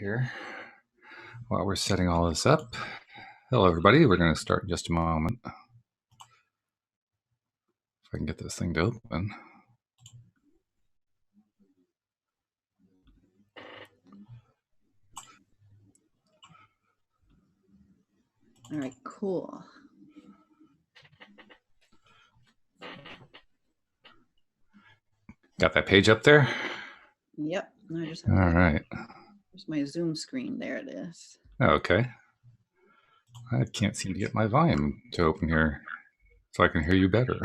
Here, while we're setting all this up. Hello, everybody. We're going to start in just a moment. If I can get this thing to open. All right, cool. Got that page up there? Yep. I just all right. There's my Zoom screen. There it is. Okay. I can't seem to get my volume to open here so I can hear you better.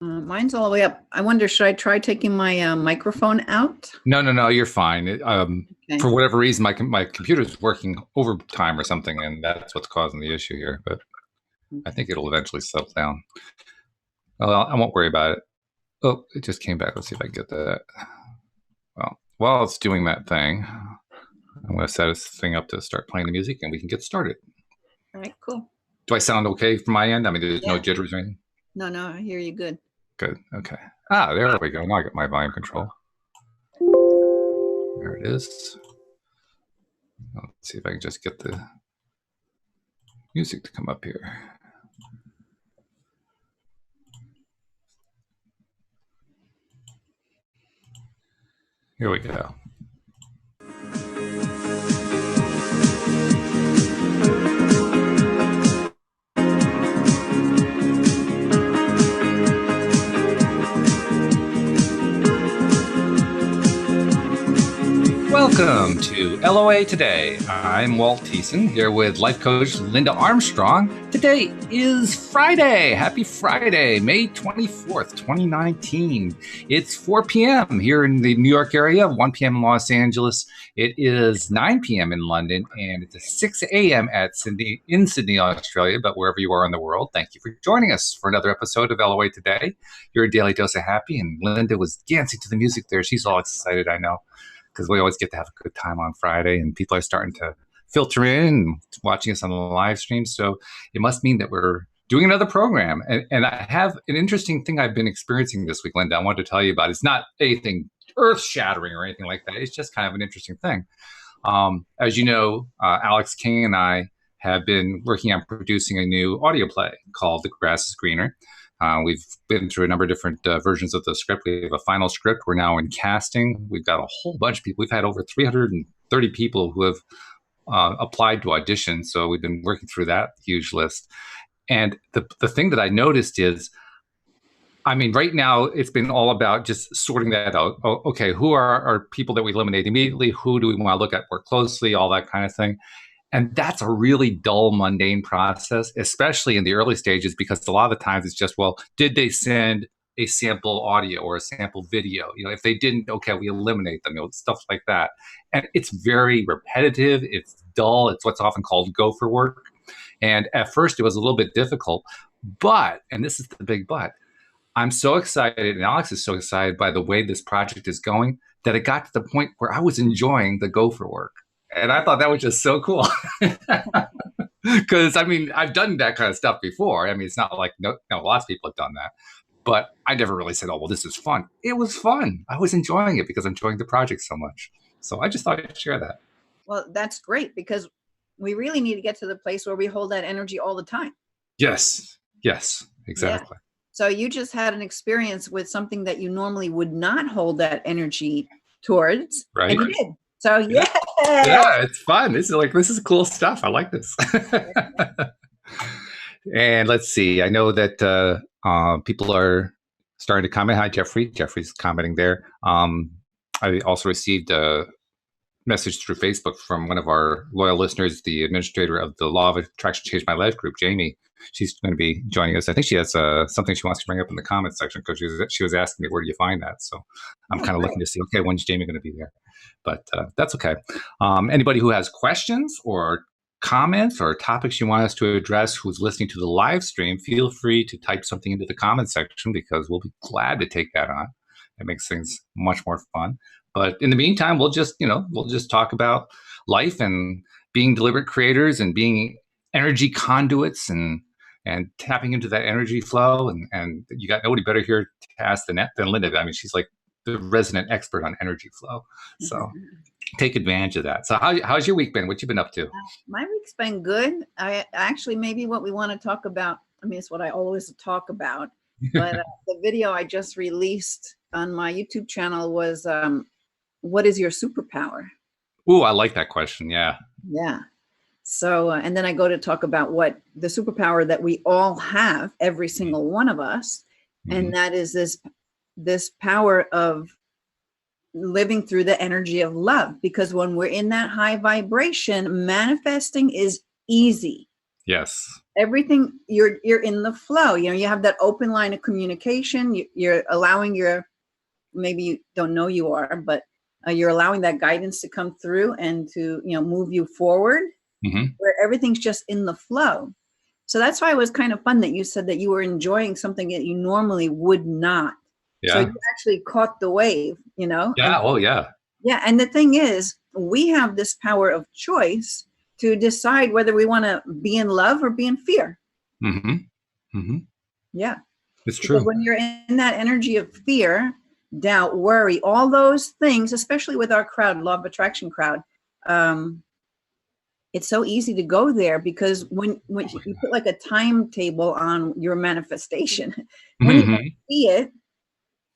Mine's all the way up. I wonder, should I try taking my microphone out? No, you're fine. Okay. For whatever reason, my computer's working overtime or something, and that's what's causing the issue here. But okay. I think it'll eventually settle down. Well, I won't worry about it. Oh, it just came back. Let's see if I can get that. Well, while it's doing that thing, I'm going to set this thing up to start playing the music, and we can get started. All right, cool. Do I sound okay from my end? I mean, there's no jitters or anything? No, I hear you good. Good. Okay. Ah, there we go. Now I got my volume control. There it is. Let's see if I can just get the music to come up here. Here we go. Welcome to LOA Today. I'm Walt here with life coach Linda Armstrong. Today is Friday. Happy Friday, May 24th, 2019. It's 4 p.m. here in the New York area, 1 p.m. in Los Angeles. It is 9 p.m. in London, and it's 6 a.m. in Sydney, Australia. But wherever you are in the world, thank you for joining us for another episode of LOA Today, your daily dose of happy. And Linda was dancing to the music there. She's all excited, I know, because we always get to have a good time on Friday, and people are starting to filter in and watching us on the live stream. So it must mean that we're doing another program. And I have an interesting thing I've been experiencing this week, Linda, I wanted to tell you about. It's not anything earth-shattering or anything like that. It's just kind of an interesting thing. As you know, Alyx King and I have been working on producing a new audio play called The Grass is Greener. We've been through a number of different versions of the script. We have a final script. We're now in casting. We've got a whole bunch of people. We've had over 330 people who have applied to audition. So we've been working through that huge list. And the thing that I noticed is, I mean, right now it's been all about just sorting that out. Oh, okay, who are our people that we eliminate immediately? Who do we want to look at more closely? All that kind of thing. And that's a really dull, mundane process, especially in the early stages, because a lot of the times it's just, well, did they send a sample audio or a sample video? You know, if they didn't, okay, we eliminate them, you know, stuff like that. And it's very repetitive. It's dull. It's what's often called gopher work. And at first it was a little bit difficult, but, and this is the big but, I'm so excited, and Alyx is so excited by the way this project is going, that it got to the point where I was enjoying the gopher work. And I thought that was just so cool. Because, I mean, I've done that kind of stuff before. I mean, it's not like, no, lots of people have done that. But I never really said, oh, well, this is fun. It was fun. I was enjoying it because I'm enjoying the project so much. So I just thought I'd share that. Well, that's great, because we really need to get to the place where we hold that energy all the time. Yes, exactly. Yeah. So you just had an experience with something that you normally would not hold that energy towards. Right. And you did. So yeah, it's fun. This is cool stuff. I like this. And let's see. I know that people are starting to comment. Hi, Jeffrey. Jeffrey's commenting there. I also received a message through Facebook from one of our loyal listeners, the administrator of the Law of Attraction Change My Life group, Jamie. She's going to be joining us. I think she has something she wants to bring up in the comments section, because she was asking me, where do you find that? So I'm kind of looking to see, okay, when's Jamie going to be there? But that's okay. Anybody who has questions or comments or topics you want us to address who's listening to the live stream, feel free to type something into the comment section, because we'll be glad to take that on. It makes things much more fun. But in the meantime, we'll just talk about life and being deliberate creators and being energy conduits and tapping into that energy flow. And you got nobody better here to ask than Linda. I mean, she's like the resident expert on energy flow. So take advantage of that. So how's your week been? What you been up to? My week's been good. I actually, maybe what we want to talk about, I mean, it's what I always talk about, but the video I just released on my YouTube channel was, what is your superpower? Ooh, I like that question. Yeah. Yeah. So, and then I go to talk about what the superpower that we all have, every single one of us, and that is this power of living through the energy of love. Because when we're in that high vibration, manifesting is easy. Yes. Everything, you're in the flow. You know, you have that open line of communication. You're allowing maybe you don't know you are, but you're allowing that guidance to come through and to, move you forward, where everything's just in the flow. So that's why it was kind of fun that you said that you were enjoying something that you normally would not. Yeah. So you actually caught the wave, Yeah. And, yeah. Yeah. And the thing is, we have this power of choice to decide whether we want to be in love or be in fear. Yeah. It's true. Because when you're in that energy of fear, doubt, worry, all those things, especially with our crowd, law of attraction crowd, it's so easy to go there because when you put like a timetable on your manifestation, when you see it,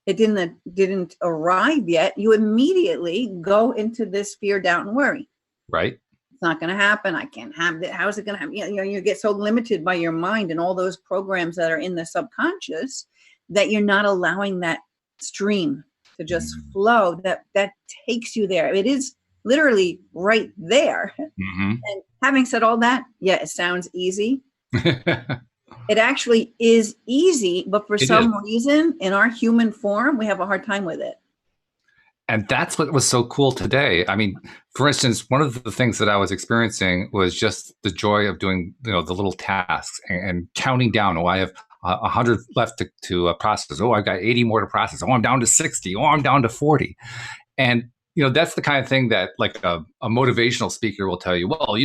it didn't arrive yet, you immediately go into this fear, doubt, and worry. Right. It's not going to happen. I can't have it. How is it going to happen? You get so limited by your mind and all those programs that are in the subconscious that you're not allowing that stream to just flow that takes you there. It is literally right there. And having said all that, yeah, it sounds easy. It actually is easy, but for some reason in our human form, we have a hard time with it. And that's what was so cool today. I mean, for instance, one of the things that I was experiencing was just the joy of doing, the little tasks and counting down. Oh, I have 100 left to process. Oh, I've got 80 more to process. Oh, I'm down to 60. Oh, I'm down to 40. And that's the kind of thing that like a motivational speaker will tell you, well,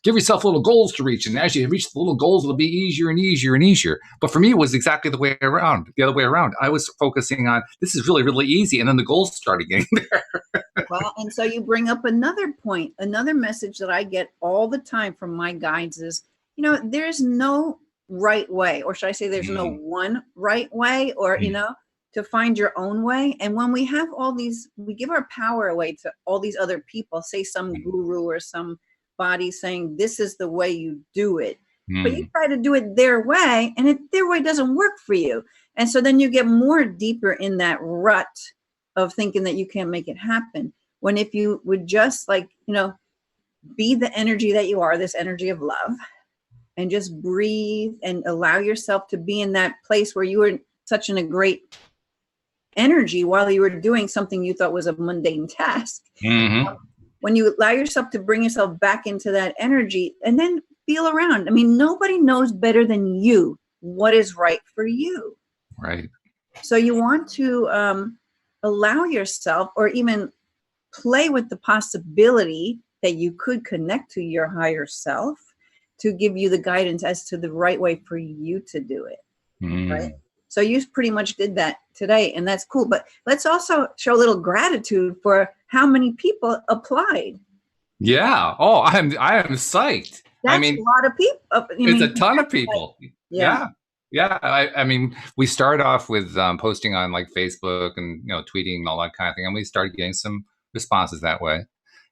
give yourself little goals to reach. And as you reach the little goals, it'll be easier and easier and easier. But for me, it was exactly the other way around. I was focusing on, this is really, really easy. And then the goals started getting there. Well, and so you bring up another point, another message that I get all the time from my guides is, there's no right way, or should I say there's no one right way, or, to find your own way. And when we have all these, we give our power away to all these other people, say some guru or some body saying, this is the way you do it. But you try to do it their way and their way doesn't work for you. And so then you get more deeper in that rut of thinking that you can't make it happen. When if you would just be the energy that you are, this energy of love, and just breathe and allow yourself to be in that place where you were such in a great energy while you were doing something you thought was a mundane task. When you allow yourself to bring yourself back into that energy and then feel around. I mean, nobody knows better than you what is right for you. Right. So you want to allow yourself, or even play with the possibility that you could connect to your higher self to give you the guidance as to the right way for you to do it. Right. So you pretty much did that today, and that's cool. But let's also show a little gratitude for how many people applied. Yeah. Oh, I am psyched. That's a lot of people. It's a ton of people. Yeah. Yeah. I mean, we started off with posting on like Facebook and, tweeting and all that kind of thing. And we started getting some responses that way.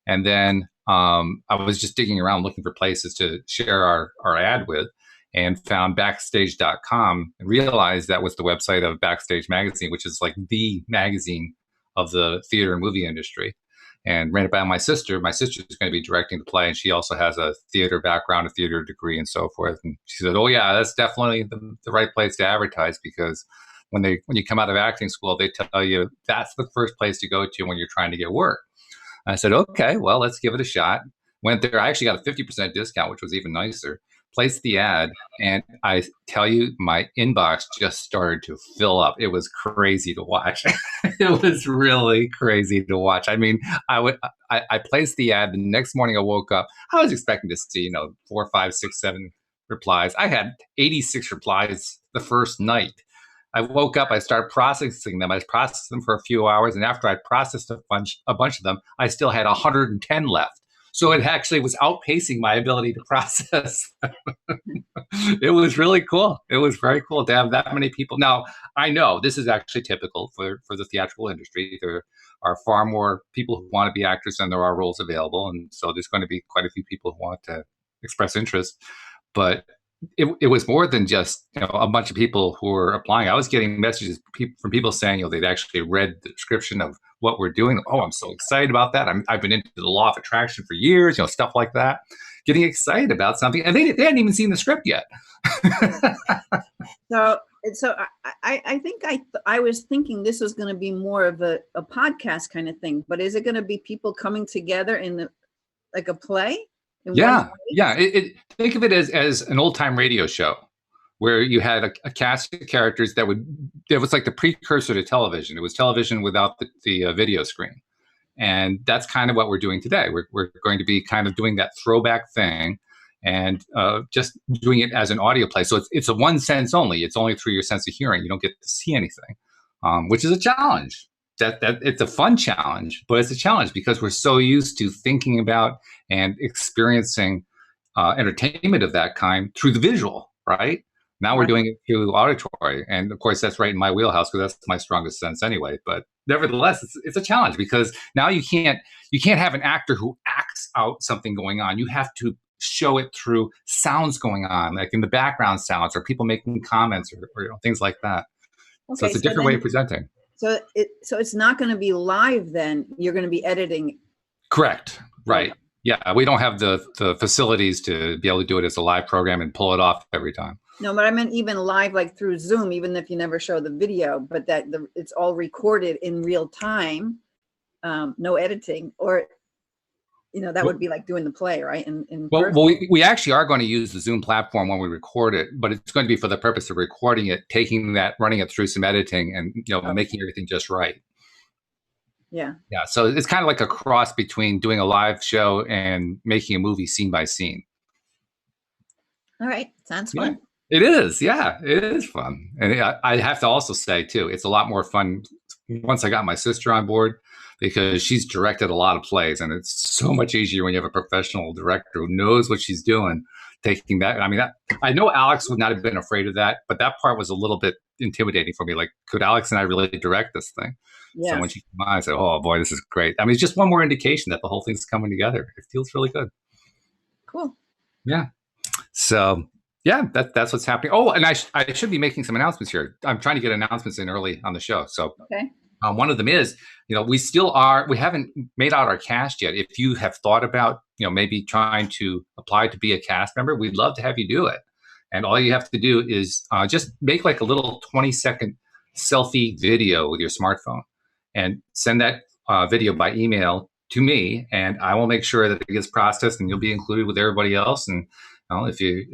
And then I was just digging around looking for places to share our ad with, and found backstage.com and realized that was the website of Backstage Magazine, which is like the magazine of the theater and movie industry. And ran it by my sister. My sister's going to be directing the play, and she also has a theater background, a theater degree, and so forth. And she said, "Oh yeah, that's definitely the right place to advertise, because when you come out of acting school, they tell you that's the first place to go to when you're trying to get work." I said, "Okay, well, let's give it a shot." Went there. I actually got a 50% discount, which was even nicer. Placed the ad, and I tell you, my inbox just started to fill up. It was crazy to watch. It was really crazy to watch. I mean, I placed the ad. The next morning I woke up. I was expecting to see, 4, 5, 6, 7 replies. I had 86 replies the first night. I woke up, I started processing them. I processed them for a few hours, and after I processed a bunch of them, I still had 110 left. So it actually was outpacing my ability to process. It was really cool. It was very cool to have that many people. Now, I know this is actually typical for the theatrical industry. There are far more people who want to be actors than there are roles available. And so there's going to be quite a few people who want to express interest. But it was more than just a bunch of people who were applying. I was getting messages from people saying they'd actually read the description of what we're doing. Oh, I'm so excited about that. I've been into the law of attraction for years, stuff like that. Getting excited about something, and they hadn't even seen the script yet. So I think I was thinking this was going to be more of a podcast kind of thing, but is it going to be people coming together in like a play? Yeah. Think of it as an old time radio show where you had a cast of characters that was like the precursor to television. It was television without the video screen. And that's kind of what we're doing today. We're going to be kind of doing that throwback thing and just doing it as an audio play. So it's a one sense only. It's only through your sense of hearing. You don't get to see anything, which is a challenge. That it's a fun challenge, but it's a challenge because we're so used to thinking about and experiencing entertainment of that kind through the visual, right? Now we're doing it through auditory. And of course, that's right in my wheelhouse because that's my strongest sense anyway. But nevertheless, it's a challenge because now you can't have an actor who acts out something going on. You have to show it through sounds going on, like in the background sounds or people making comments or things like that. Okay, so it's a different way of presenting. So it's not going to be live then. You're going to be editing. Correct. Right. Okay. Yeah. We don't have the facilities to be able to do it as a live program and pull it off every time. No, but I meant even live, like through Zoom, even if you never show the video, but that it's all recorded in real time, no editing, or that would be like doing the play, right? We actually are going to use the Zoom platform when we record it, but it's going to be for the purpose of recording it, taking that, running it through some editing, and making everything just right. Yeah. Yeah. So it's kind of like a cross between doing a live show and making a movie scene by scene. All right. Sounds fun. Yeah. It is. Yeah, it is fun. And I have to also say, too, it's a lot more fun once I got my sister on board because she's directed a lot of plays. And it's so much easier when you have a professional director who knows what she's doing, taking that. I mean, I know Alyx would not have been afraid of that, but that part was a little bit intimidating for me. Like, could Alyx and I really direct this thing? Yes. So when she came on, I said, oh, boy, this is great. I mean, it's just one more indication that the whole thing's coming together. It feels really good. Cool. Yeah. So... yeah, that's what's happening. Oh, and I should be making some announcements here. I'm trying to get announcements in early on the show. So one of them is, we haven't made out our cast yet. If you have thought about, maybe trying to apply to be a cast member, we'd love to have you do it. And all you have to do is just make like a little 20-second selfie video with your smartphone and send that video by email to me. And I will make sure that it gets processed and you'll be included with everybody else. And if you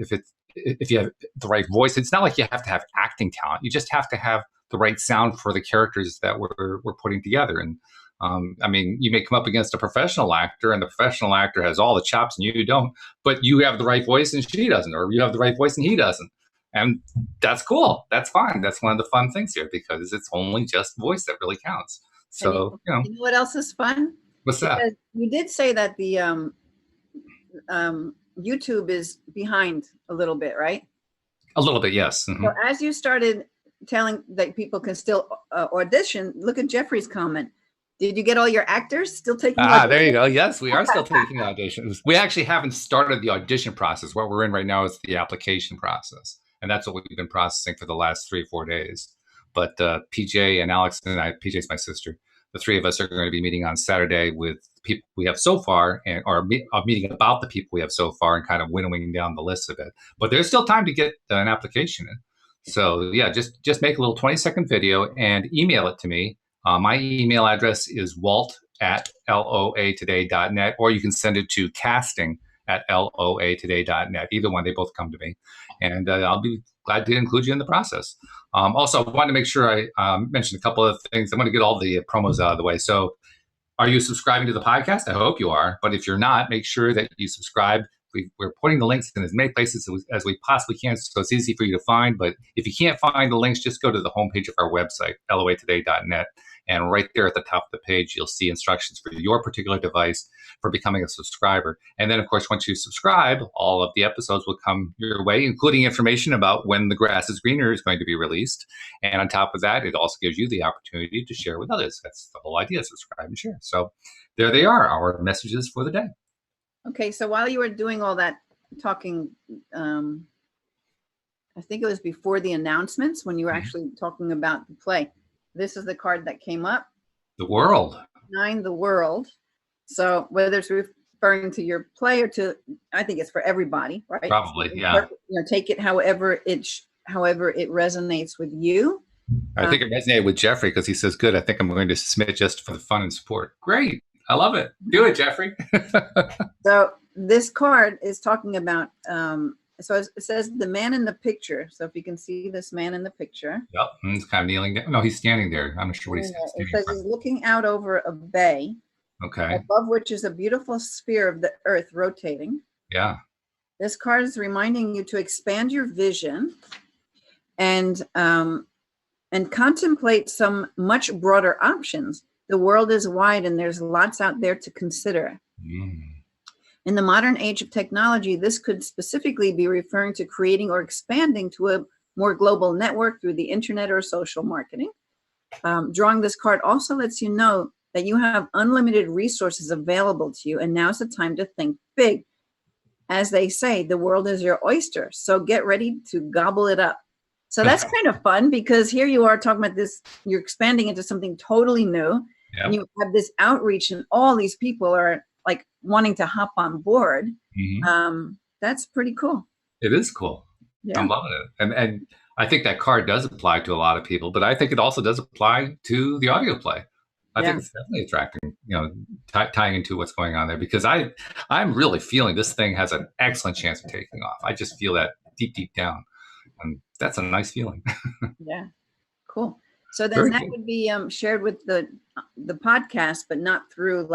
have the right voice, it's not like you have to have acting talent. You just have to have the right sound for the characters that we're putting together. And I mean, you may come up against a professional actor and the professional actor has all the chops and you don't, but you have the right voice and she doesn't, or you have the right voice and he doesn't. And that's cool. That's fine. That's one of the fun things here because it's only just voice that really counts. So, you know what else is fun? What's that? Because you did say that the YouTube is behind a little bit, right? A little bit, yes. Mm-hmm. So as you started telling that people can still audition, look at Jeffrey's comment. Did you get all your actors still taking auditions? There you go. Yes, we are still taking auditions. We actually haven't started the audition process. What we're in right now is the application process. And that's what we've been processing for the last 3 or 4 days. But PJ and Alyx and I, PJ's my sister, the three of us are going to be meeting on Saturday with people we have so far, or meeting about the people we have so far and kind of winnowing down the list of it. But there's still time to get an application in. So yeah, just make a little 20-second video and email it to me. My email address is walt@loatoday.net, or you can send it to casting@loatoday.net. Either one, they both come to me. And I'll be glad to include you in the process. Also, I wanted to make sure I mentioned a couple of things. I'm going to get all the promos out of the way. So are you subscribing to the podcast? I hope you are. But if you're not, make sure that you subscribe we're putting the links in as many places as we possibly can, so it's easy for you to find. But if you can't find the links, just go to the homepage of our website, loatoday.net. And right there at the top of the page, you'll see instructions for your particular device for becoming a subscriber. And then, of course, once you subscribe, all of the episodes will come your way, including information about when The Grass is Greener is going to be released. And on top of that, it also gives you the opportunity to share with others. That's the whole idea, subscribe and share. So there they are, our messages for the day. Okay, so while you were doing all that talking, I think it was before the announcements when you were actually talking about the play. This is the card that came up. The World. 9, the World. So whether it's referring to your play or to, I think it's for everybody, right? Probably, yeah. You know, take it however it resonates with you. I think it resonated with Jeffrey because he says, good, I think I'm going to submit just for the fun and support. Great. I love it. Do it, Jeffrey. So this card is talking about, so it says the man in the picture. So if you can see this man in the picture. Yep. He's kind of kneeling down. No, he's standing there. I'm not sure what he's standing. It says he's looking out over a bay. Okay. Above which is a beautiful sphere of the earth rotating. Yeah. This card is reminding you to expand your vision and contemplate some much broader options. The world is wide and there's lots out there to consider. In the modern age of technology, this could specifically be referring to creating or expanding to a more global network through the internet or social marketing. Drawing this card also lets you know that you have unlimited resources available to you, and now's the time to think big. As they say, the world is your oyster, so get ready to gobble it up. So that's kind of fun because here you are talking about this, you're expanding into something totally new. Yep. And you have this outreach and all these people are like wanting to hop on board. That's pretty cool. It is cool. Yeah. I'm loving it. And I think that card does apply to a lot of people, but I think it also does apply to the audio play. I think it's definitely attracting, tying into what's going on there, because I'm really feeling this thing has an excellent chance of taking off. I just feel that deep down, and that's a nice feeling. Yeah, cool. So then that would be shared with the podcast, but not through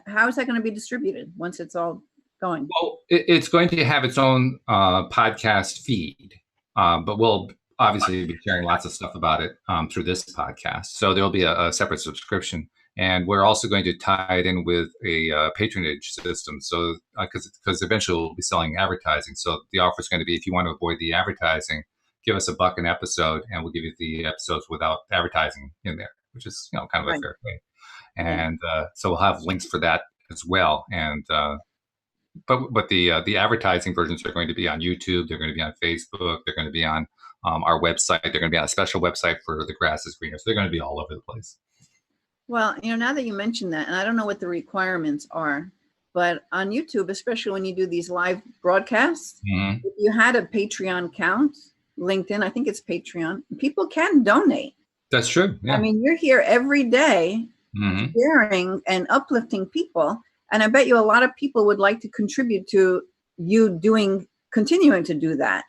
how is that going to be distributed once it's all going? Well, it's going to have its own podcast feed, but we'll obviously be sharing lots of stuff about it through this podcast. So there'll be a separate subscription, and we're also going to tie it in with a patronage system. So because eventually we'll be selling advertising. So the offer is going to be, if you want to avoid the advertising, give us $1 an episode, and we'll give you the episodes without advertising in there, which is kind of a fair thing. And so we'll have links for that as well. And but the advertising versions are going to be on YouTube. They're going to be on Facebook. They're going to be on our website. They're going to be on a special website for The Grass is Greener. So they're going to be all over the place. Well, now that you mentioned that, and I don't know what the requirements are, but on YouTube, especially when you do these live broadcasts, if you had a Patreon account, LinkedIn, I think it's Patreon, people can donate. That's true. Yeah. I mean, you're here every day sharing and uplifting people. And I bet you a lot of people would like to contribute to you continuing to do that.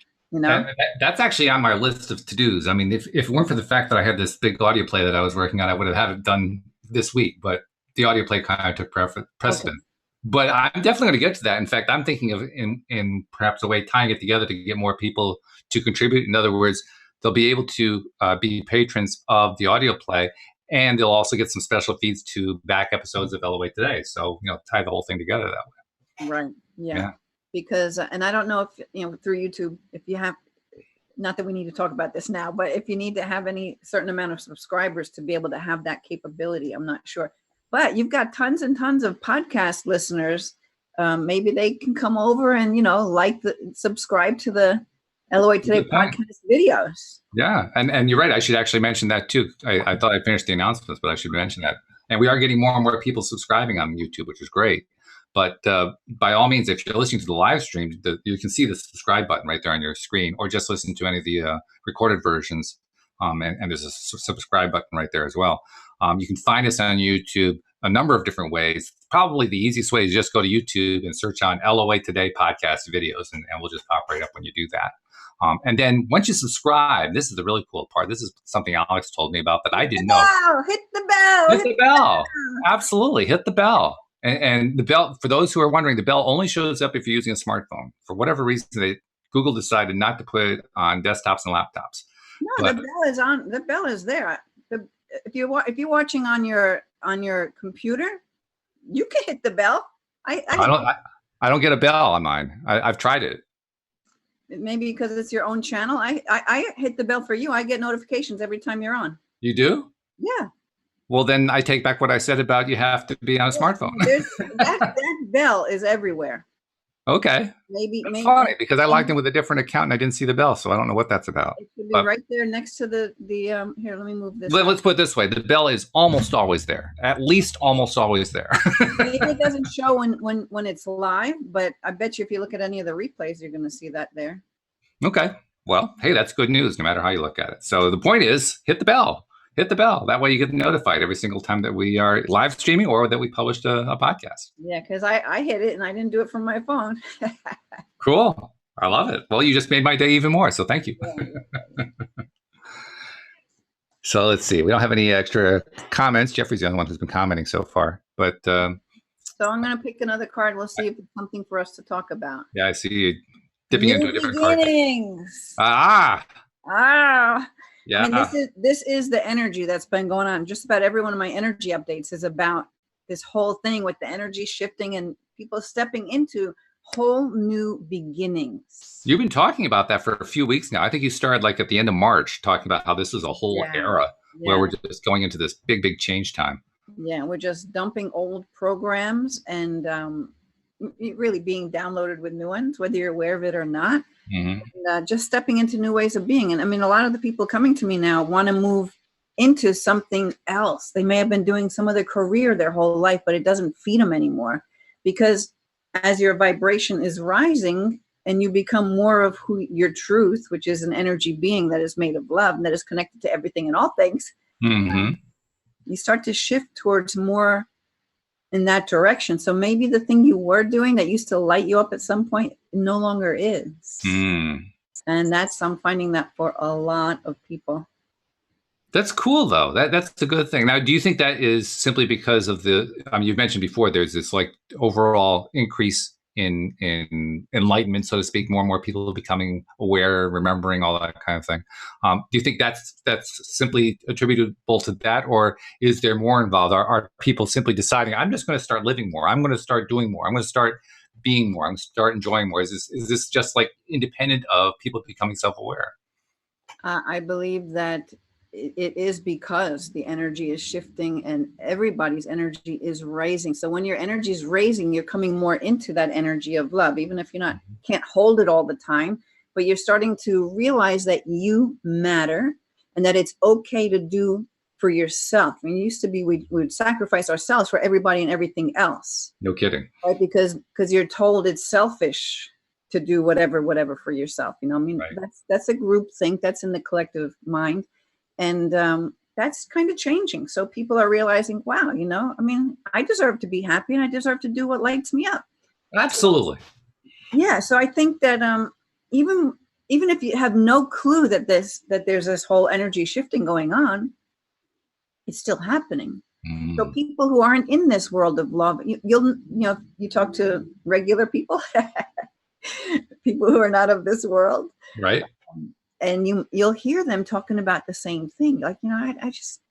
That's actually on my list of to-dos. I mean, if it weren't for the fact that I had this big audio play that I was working on, I would have had it done this week, but the audio play kind of took precedent. Okay. But I'm definitely going to get to that. In fact, I'm thinking of in perhaps a way tying it together to get more people to contribute. In other words, they'll be able to be patrons of the audio play, and they'll also get some special feeds to back episodes of LOA Today. So, tie the whole thing together that way. Right. Yeah. Because, and I don't know if, through YouTube, if you have, not that we need to talk about this now, but if you need to have any certain amount of subscribers to be able to have that capability, I'm not sure. But you've got tons and tons of podcast listeners. Maybe they can come over and, subscribe to the LOA Today podcast videos. Yeah. And you're right. I should actually mention that too. I thought I finished the announcements, but I should mention that. And we are getting more and more people subscribing on YouTube, which is great. But by all means, if you're listening to the live stream, you can see the subscribe button right there on your screen, or just listen to any of the recorded versions. And there's a subscribe button right there as well. You can find us on YouTube a number of different ways. Probably the easiest way is just go to YouTube and search on LOA Today podcast videos, and we'll just pop right up when you do that. And then once you subscribe, this is the really cool part. This is something Alyx told me about that I didn't know. Hit the bell. Hit the bell. Absolutely. Hit the bell. And the bell, for those who are wondering, the bell only shows up if you're using a smartphone. For whatever reason, Google decided not to put it on desktops and laptops. No, But the bell is on. The bell is there. If you're watching on your computer, you can hit the bell. I don't get a bell on mine. I've tried it. Maybe because it's your own channel. I hit the bell for you. I get notifications every time you're on. You do? Yeah. Well, then I take back what I said about you have to be on a smartphone. that bell is everywhere. Okay. Maybe funny because I logged in with a different account and I didn't see the bell, so I don't know what that's about. It should be right there next to the here, let me move this. Let's put it this way. The bell is almost always there. At least almost always there. Maybe it doesn't show when it's live, but I bet you if you look at any of the replays, you're going to see that there. Okay. Well, hey, that's good news no matter how you look at it. So the point is, hit the bell. Hit the bell. That way you get notified every single time that we are live streaming or that we published a podcast. Yeah, because I hit it and I didn't do it from my phone. Cool. I love it. Well, you just made my day even more, so thank you. Yeah. So let's see. We don't have any extra comments. Jeffrey's the only one who's been commenting so far. But so I'm going to pick another card. We'll see if it's something for us to talk about. Yeah, I see you dipping into a different beginnings. Card. Yeah. I mean, this is the energy that's been going on. Just about every one of my energy updates is about this whole thing with the energy shifting and people stepping into whole new beginnings. You've been talking about that for a few weeks now. I think you started like at the end of March talking about how this is a whole era where we're just going into this big change time. Yeah, we're just dumping old programs and really being downloaded with new ones, whether you're aware of it or not. Mm-hmm. And, just stepping into new ways of being. And I mean, a lot of the people coming to me now want to move into something else. They may have been doing some other career their whole life, but it doesn't feed them anymore. Because as your vibration is rising and you become more of who your truth, which is an energy being that is made of love and that is connected to everything and all things, you start to shift towards more in that direction. So maybe the thing you were doing that used to light you up at some point no longer is. And I'm finding that for a lot of people. That's cool though. That's a good thing. Now, do you think that is simply because of you've mentioned before, there's this like overall increase in enlightenment, so to speak, more and more people becoming aware, remembering, all that kind of thing. Do you think that's simply attributable to that, or is there more involved? Are people simply deciding, I'm just going to start living more, I'm going to start doing more, I'm going to start being more, I'm going to start enjoying more? Is this just like independent of people becoming self-aware? I believe that it is because the energy is shifting and everybody's energy is raising. So when your energy is raising, you're coming more into that energy of love, even if you're can't hold it all the time, but you're starting to realize that you matter and that it's okay to do for yourself. I mean, it used to be we would sacrifice ourselves for everybody and everything else. No kidding. Right? Because you're told it's selfish to do whatever for yourself. You know, I mean, that's a group think, that's in the collective mind. And that's kind of changing. So people are realizing, wow, you know, I mean, I deserve to be happy and I deserve to do what lights me up. Absolutely. Yeah. So I think that even if you have no clue that there's this whole energy shifting going on, it's still happening. So people who aren't in this world of love, you talk to regular people, people who are not of this world. Right. And you'll hear them talking about the same thing. Like, you know,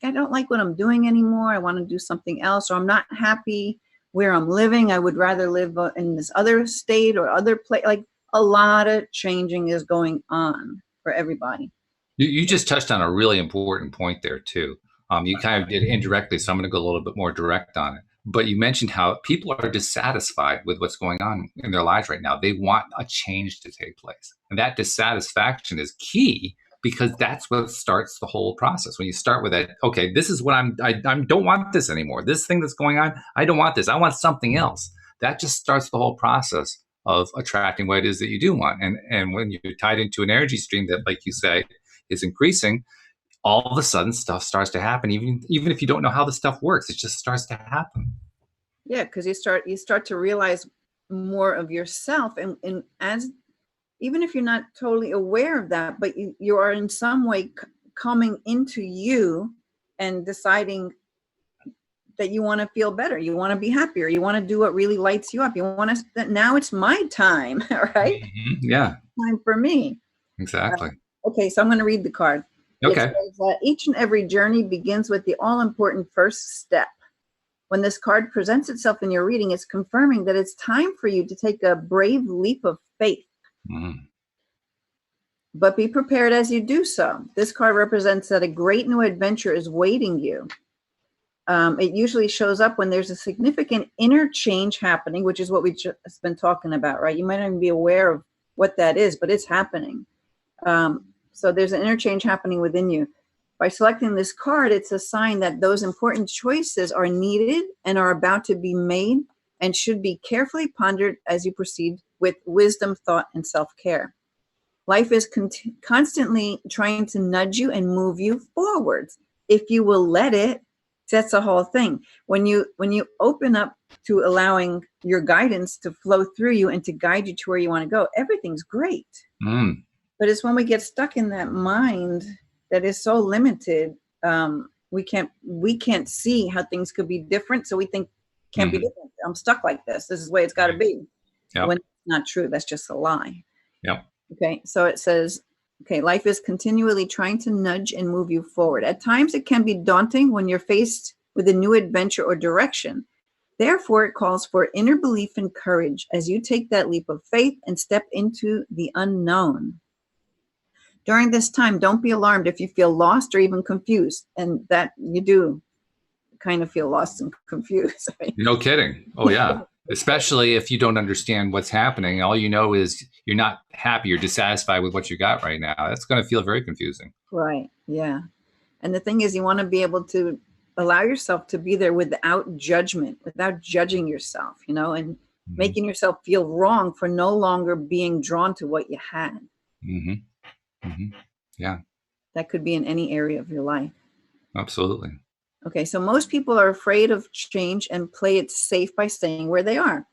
I don't like what I'm doing anymore. I want to do something else, or I'm not happy where I'm living. I would rather live in this other state or other place. Like a lot of changing is going on for everybody. You just touched on a really important point there too. You kind of did indirectly, so I'm going to go a little bit more direct on it. But you mentioned how people are dissatisfied with what's going on in their lives right now. They want a change to take place. And that dissatisfaction is key because that's what starts the whole process. When you start with that, okay, this is what I don't want this anymore. This thing that's going on, I don't want this. I want something else. That just starts the whole process of attracting what it is that you do want. And when you're tied into an energy stream that, like you say, is increasing, all of a sudden stuff starts to happen, even if you don't know how the stuff works. It just starts to happen. Yeah, because you start to realize more of yourself, and as even if you're not totally aware of that, but you are in some way coming into you and deciding that you want to feel better. You want to be happier. You want to do what really lights you up. You want to, now it's my time, all right? Yeah, Time for me. exactly. Okay, so I'm going to read the card. It Okay. says, each and every journey begins with the all-important first step. When this card presents itself in your reading, it's confirming that it's time for you to take a brave leap of faith. Mm. But be prepared as you do so. This card represents that a great new adventure is waiting you. It usually shows up when there's a significant inner change happening, which is what we've just been talking about, right? You might not even be aware of what that is, but it's happening. So there's an interchange happening within you. By selecting this card, it's a sign that those important choices are needed and are about to be made and should be carefully pondered as you proceed with wisdom, thought, and self-care. Life is constantly trying to nudge you and move you forwards. If you will let it, that's the whole thing. When you open up to allowing your guidance to flow through you and to guide you to where you want to go, everything's great. Mm. But it's when we get stuck in that mind that is so limited, we can't see how things could be different. So we think can't be different. I'm stuck like this. This is the way it's got to be. Yep. When it's not true, that's just a lie. Yep. Okay, so it says, okay, life is continually trying to nudge and move you forward. At times it can be daunting when you're faced with a new adventure or direction. Therefore, it calls for inner belief and courage as you take that leap of faith and step into the unknown. During this time, don't be alarmed if you feel lost or even confused, and that you do kind of feel lost and confused. Right? No kidding. Oh, yeah. Especially if you don't understand what's happening. All you know is you're not happy or dissatisfied with what you got right now. That's going to feel very confusing. Right. Yeah. And the thing is, you want to be able to allow yourself to be there without judgment, without judging yourself, and making yourself feel wrong for no longer being drawn to what you had. Yeah. That could be in any area of your life. Absolutely. Okay, so most people are afraid of change and play it safe by staying where they are.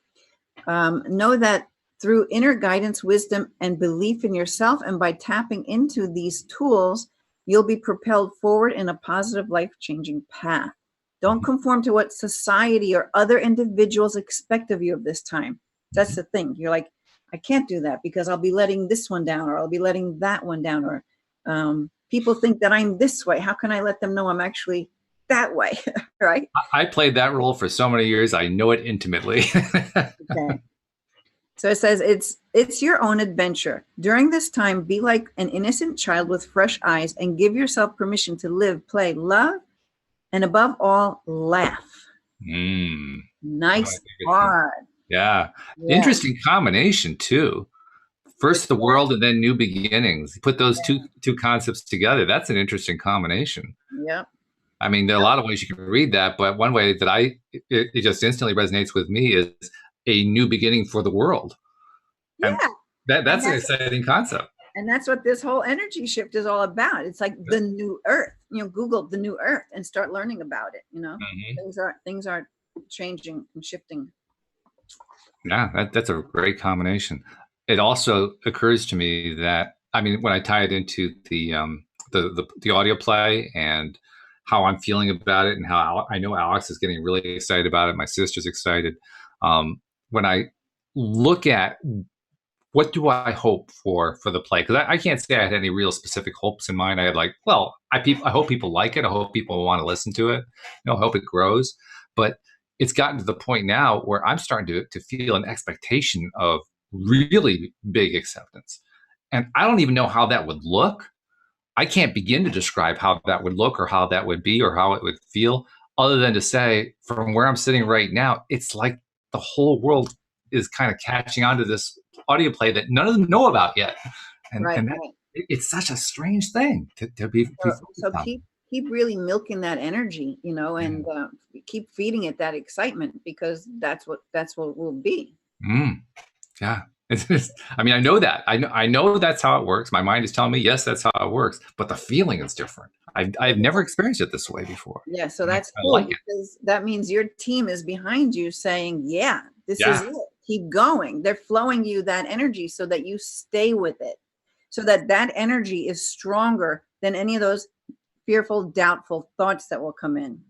Know that through inner guidance, wisdom, and belief in yourself, and by tapping into these tools, you'll be propelled forward in a positive, life-changing path. Don't conform to what society or other individuals expect of you of this time. That's the thing. You're like, I can't do that because I'll be letting this one down, or I'll be letting that one down, or people think that I'm this way. How can I let them know I'm actually that way, right? I played that role for so many years. I know it intimately. Okay. So it says it's your own adventure. During this time, be like an innocent child with fresh eyes and give yourself permission to live, play, love, and above all, laugh. Nice card. Yeah. Yeah. Interesting combination too. First the world and then new beginnings. Put those two concepts together. That's an interesting combination. Yep. I mean, there are a lot of ways you can read that, but one way that it just instantly resonates with me is a new beginning for the world. Yeah. And that's an exciting concept. And that's what this whole energy shift is all about. It's like the new earth. Google the new earth and start learning about it. Things are changing and shifting. Yeah, that's a great combination. It also occurs to me that, I mean, when I tie it into the audio play and how I'm feeling about it and how I know Alyx is getting really excited about it, my sister's excited. When I look at what do I hope for the play, because I can't say I had any real specific hopes in mind. I had like, well, I hope people like it. I hope people want to listen to it. I hope it grows. But it's gotten to the point now where I'm starting to feel an expectation of really big acceptance. And I don't even know how that would look. I can't begin to describe how that would look or how that would be or how it would feel, other than to say from where I'm sitting right now, it's like the whole world is kind of catching on to this audio play that none of them know about yet. And, Right. It's such a strange thing to be so keep really milking that energy, and keep feeding it that excitement, because that's what will be. Yeah. I mean, I know that. I know that's how it works. My mind is telling me, yes, that's how it works. But the feeling is different. I've never experienced it this way before. Yeah, so that's cool, because that means your team is behind you saying, yeah, this is it. Keep going. They're flowing you that energy so that you stay with it, so that energy is stronger than any of those fearful, doubtful thoughts that will come in.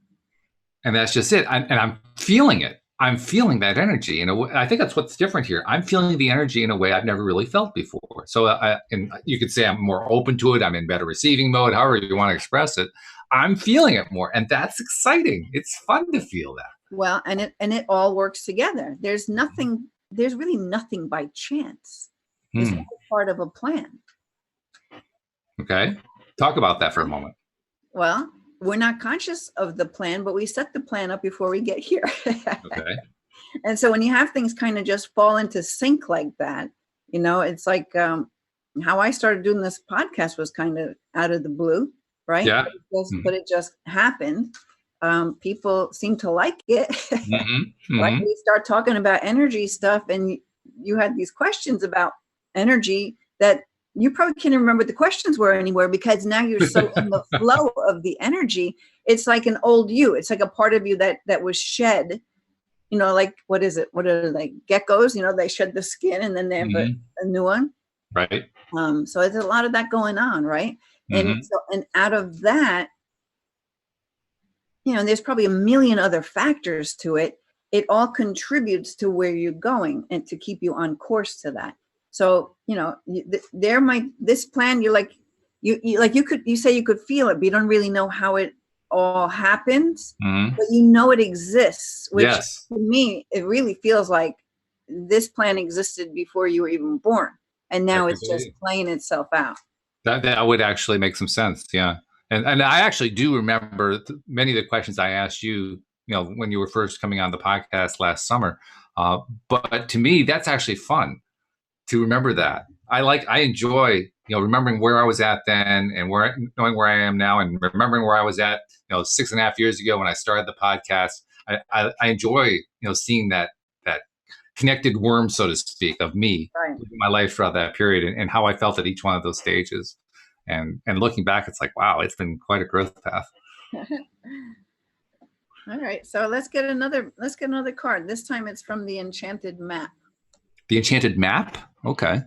And that's just it. And I'm feeling it. I'm feeling that energy. And I think that's what's different here. I'm feeling the energy in a way I've never really felt before. So, and you could say I'm more open to it. I'm in better receiving mode, however you want to express it. I'm feeling it more. And that's exciting. It's fun to feel that. Well, and it all works together. There's really nothing by chance. It's all part of a plan. Okay. Talk about that for a moment. Well, we're not conscious of the plan, but we set the plan up before we get here. Okay. And so when you have things kind of just fall into sync like that, it's like how I started doing this podcast was kind of out of the blue, right? Yeah. But it just happened. People seem to like it. Like we start talking about energy stuff, and you had these questions about energy that you probably can't remember what the questions were anywhere, because now you're so in the flow of the energy. It's like an old you. It's like a part of you that was shed. Like what is it? What are they? Geckos? They shed the skin and then they have a new one. Right. So there's a lot of that going on, right? And out of that, there's probably a million other factors to it. It all contributes to where you're going and to keep you on course to that. So, this plan, you say you could feel it, but you don't really know how it all happens, but it exists, which to me, it really feels like this plan existed before you were even born. And now it's just playing itself out. That would actually make some sense. Yeah. And I actually do remember many of the questions I asked you, when you were first coming on the podcast last summer. But to me, that's actually fun to remember that. I enjoy, remembering where I was at then and knowing where I am now and remembering where I was at, 6.5 years ago when I started the podcast. I enjoy, seeing that connected worm, so to speak, of me, my life throughout that period and how I felt at each one of those stages. And looking back, it's like, wow, it's been quite a growth path. All right. So let's get another card. This time it's from the Enchanted Map. The Enchanted Map? Okay.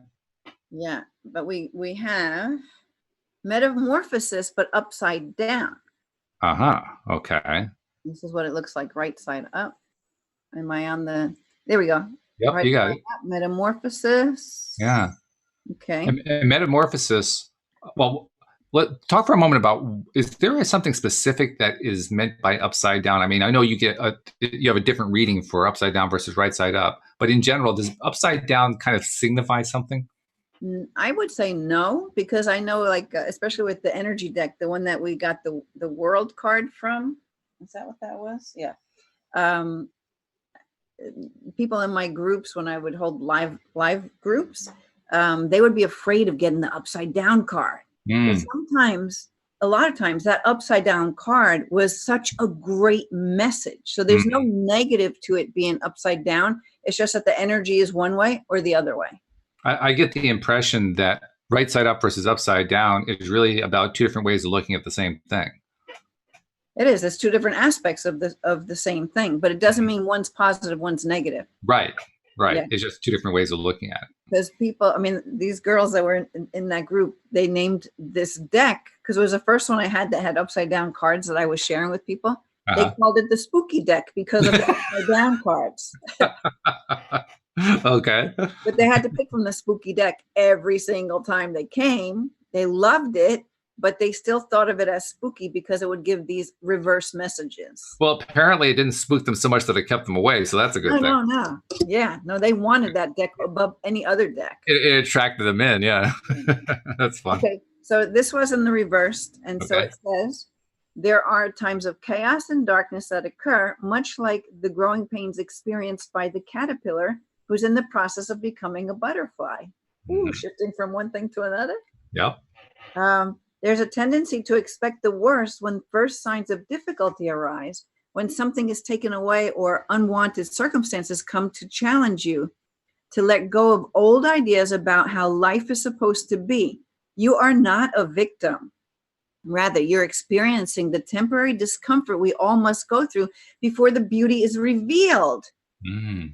Yeah. But we have Metamorphosis, but upside down. Okay. This is what it looks like right side up. Am I on there we go. Yep, right, you got it. Metamorphosis. Yeah. Okay. And Metamorphosis, well, talk for a moment about, is there something specific that is meant by upside down? I mean, I know you have a different reading for upside down versus right side up, but in general, does upside down kind of signify something? I would say no, because I know, like, especially with the energy deck, the one that we got the world card from. Is that what that was? Yeah. People in my groups, when I would hold live groups, they would be afraid of getting the upside down card. But a lot of times that upside down card was such a great message. So there's no negative to it being upside down. It's just that the energy is one way or the other way. I get the impression that right side up versus upside down is really about two different ways of looking at the same thing. It is. It's two different aspects of the same thing, but it doesn't mean one's positive, one's negative. Right. Yeah. It's just two different ways of looking at it. Because people, I mean, these girls that were in that group, they named this deck, because it was the first one I had that had upside down cards that I was sharing with people. They called it the spooky deck because of the upside down cards. Okay. But they had to pick from the spooky deck every single time they came. They loved it, but they still thought of it as spooky because it would give these reverse messages. Well, apparently it didn't spook them so much that it kept them away. So that's a good thing. No. Yeah. No, they wanted that deck above any other deck. It attracted them in. Yeah. That's fun. Okay. So this was in the reversed. And so it says, there are times of chaos and darkness that occur, much like the growing pains experienced by the caterpillar who's in the process of becoming a butterfly. Ooh, shifting from one thing to another. Yep. There's a tendency to expect the worst when first signs of difficulty arise, when something is taken away or unwanted circumstances come to challenge you to let go of old ideas about how life is supposed to be. You are not a victim. Rather, you're experiencing the temporary discomfort we all must go through before the beauty is revealed.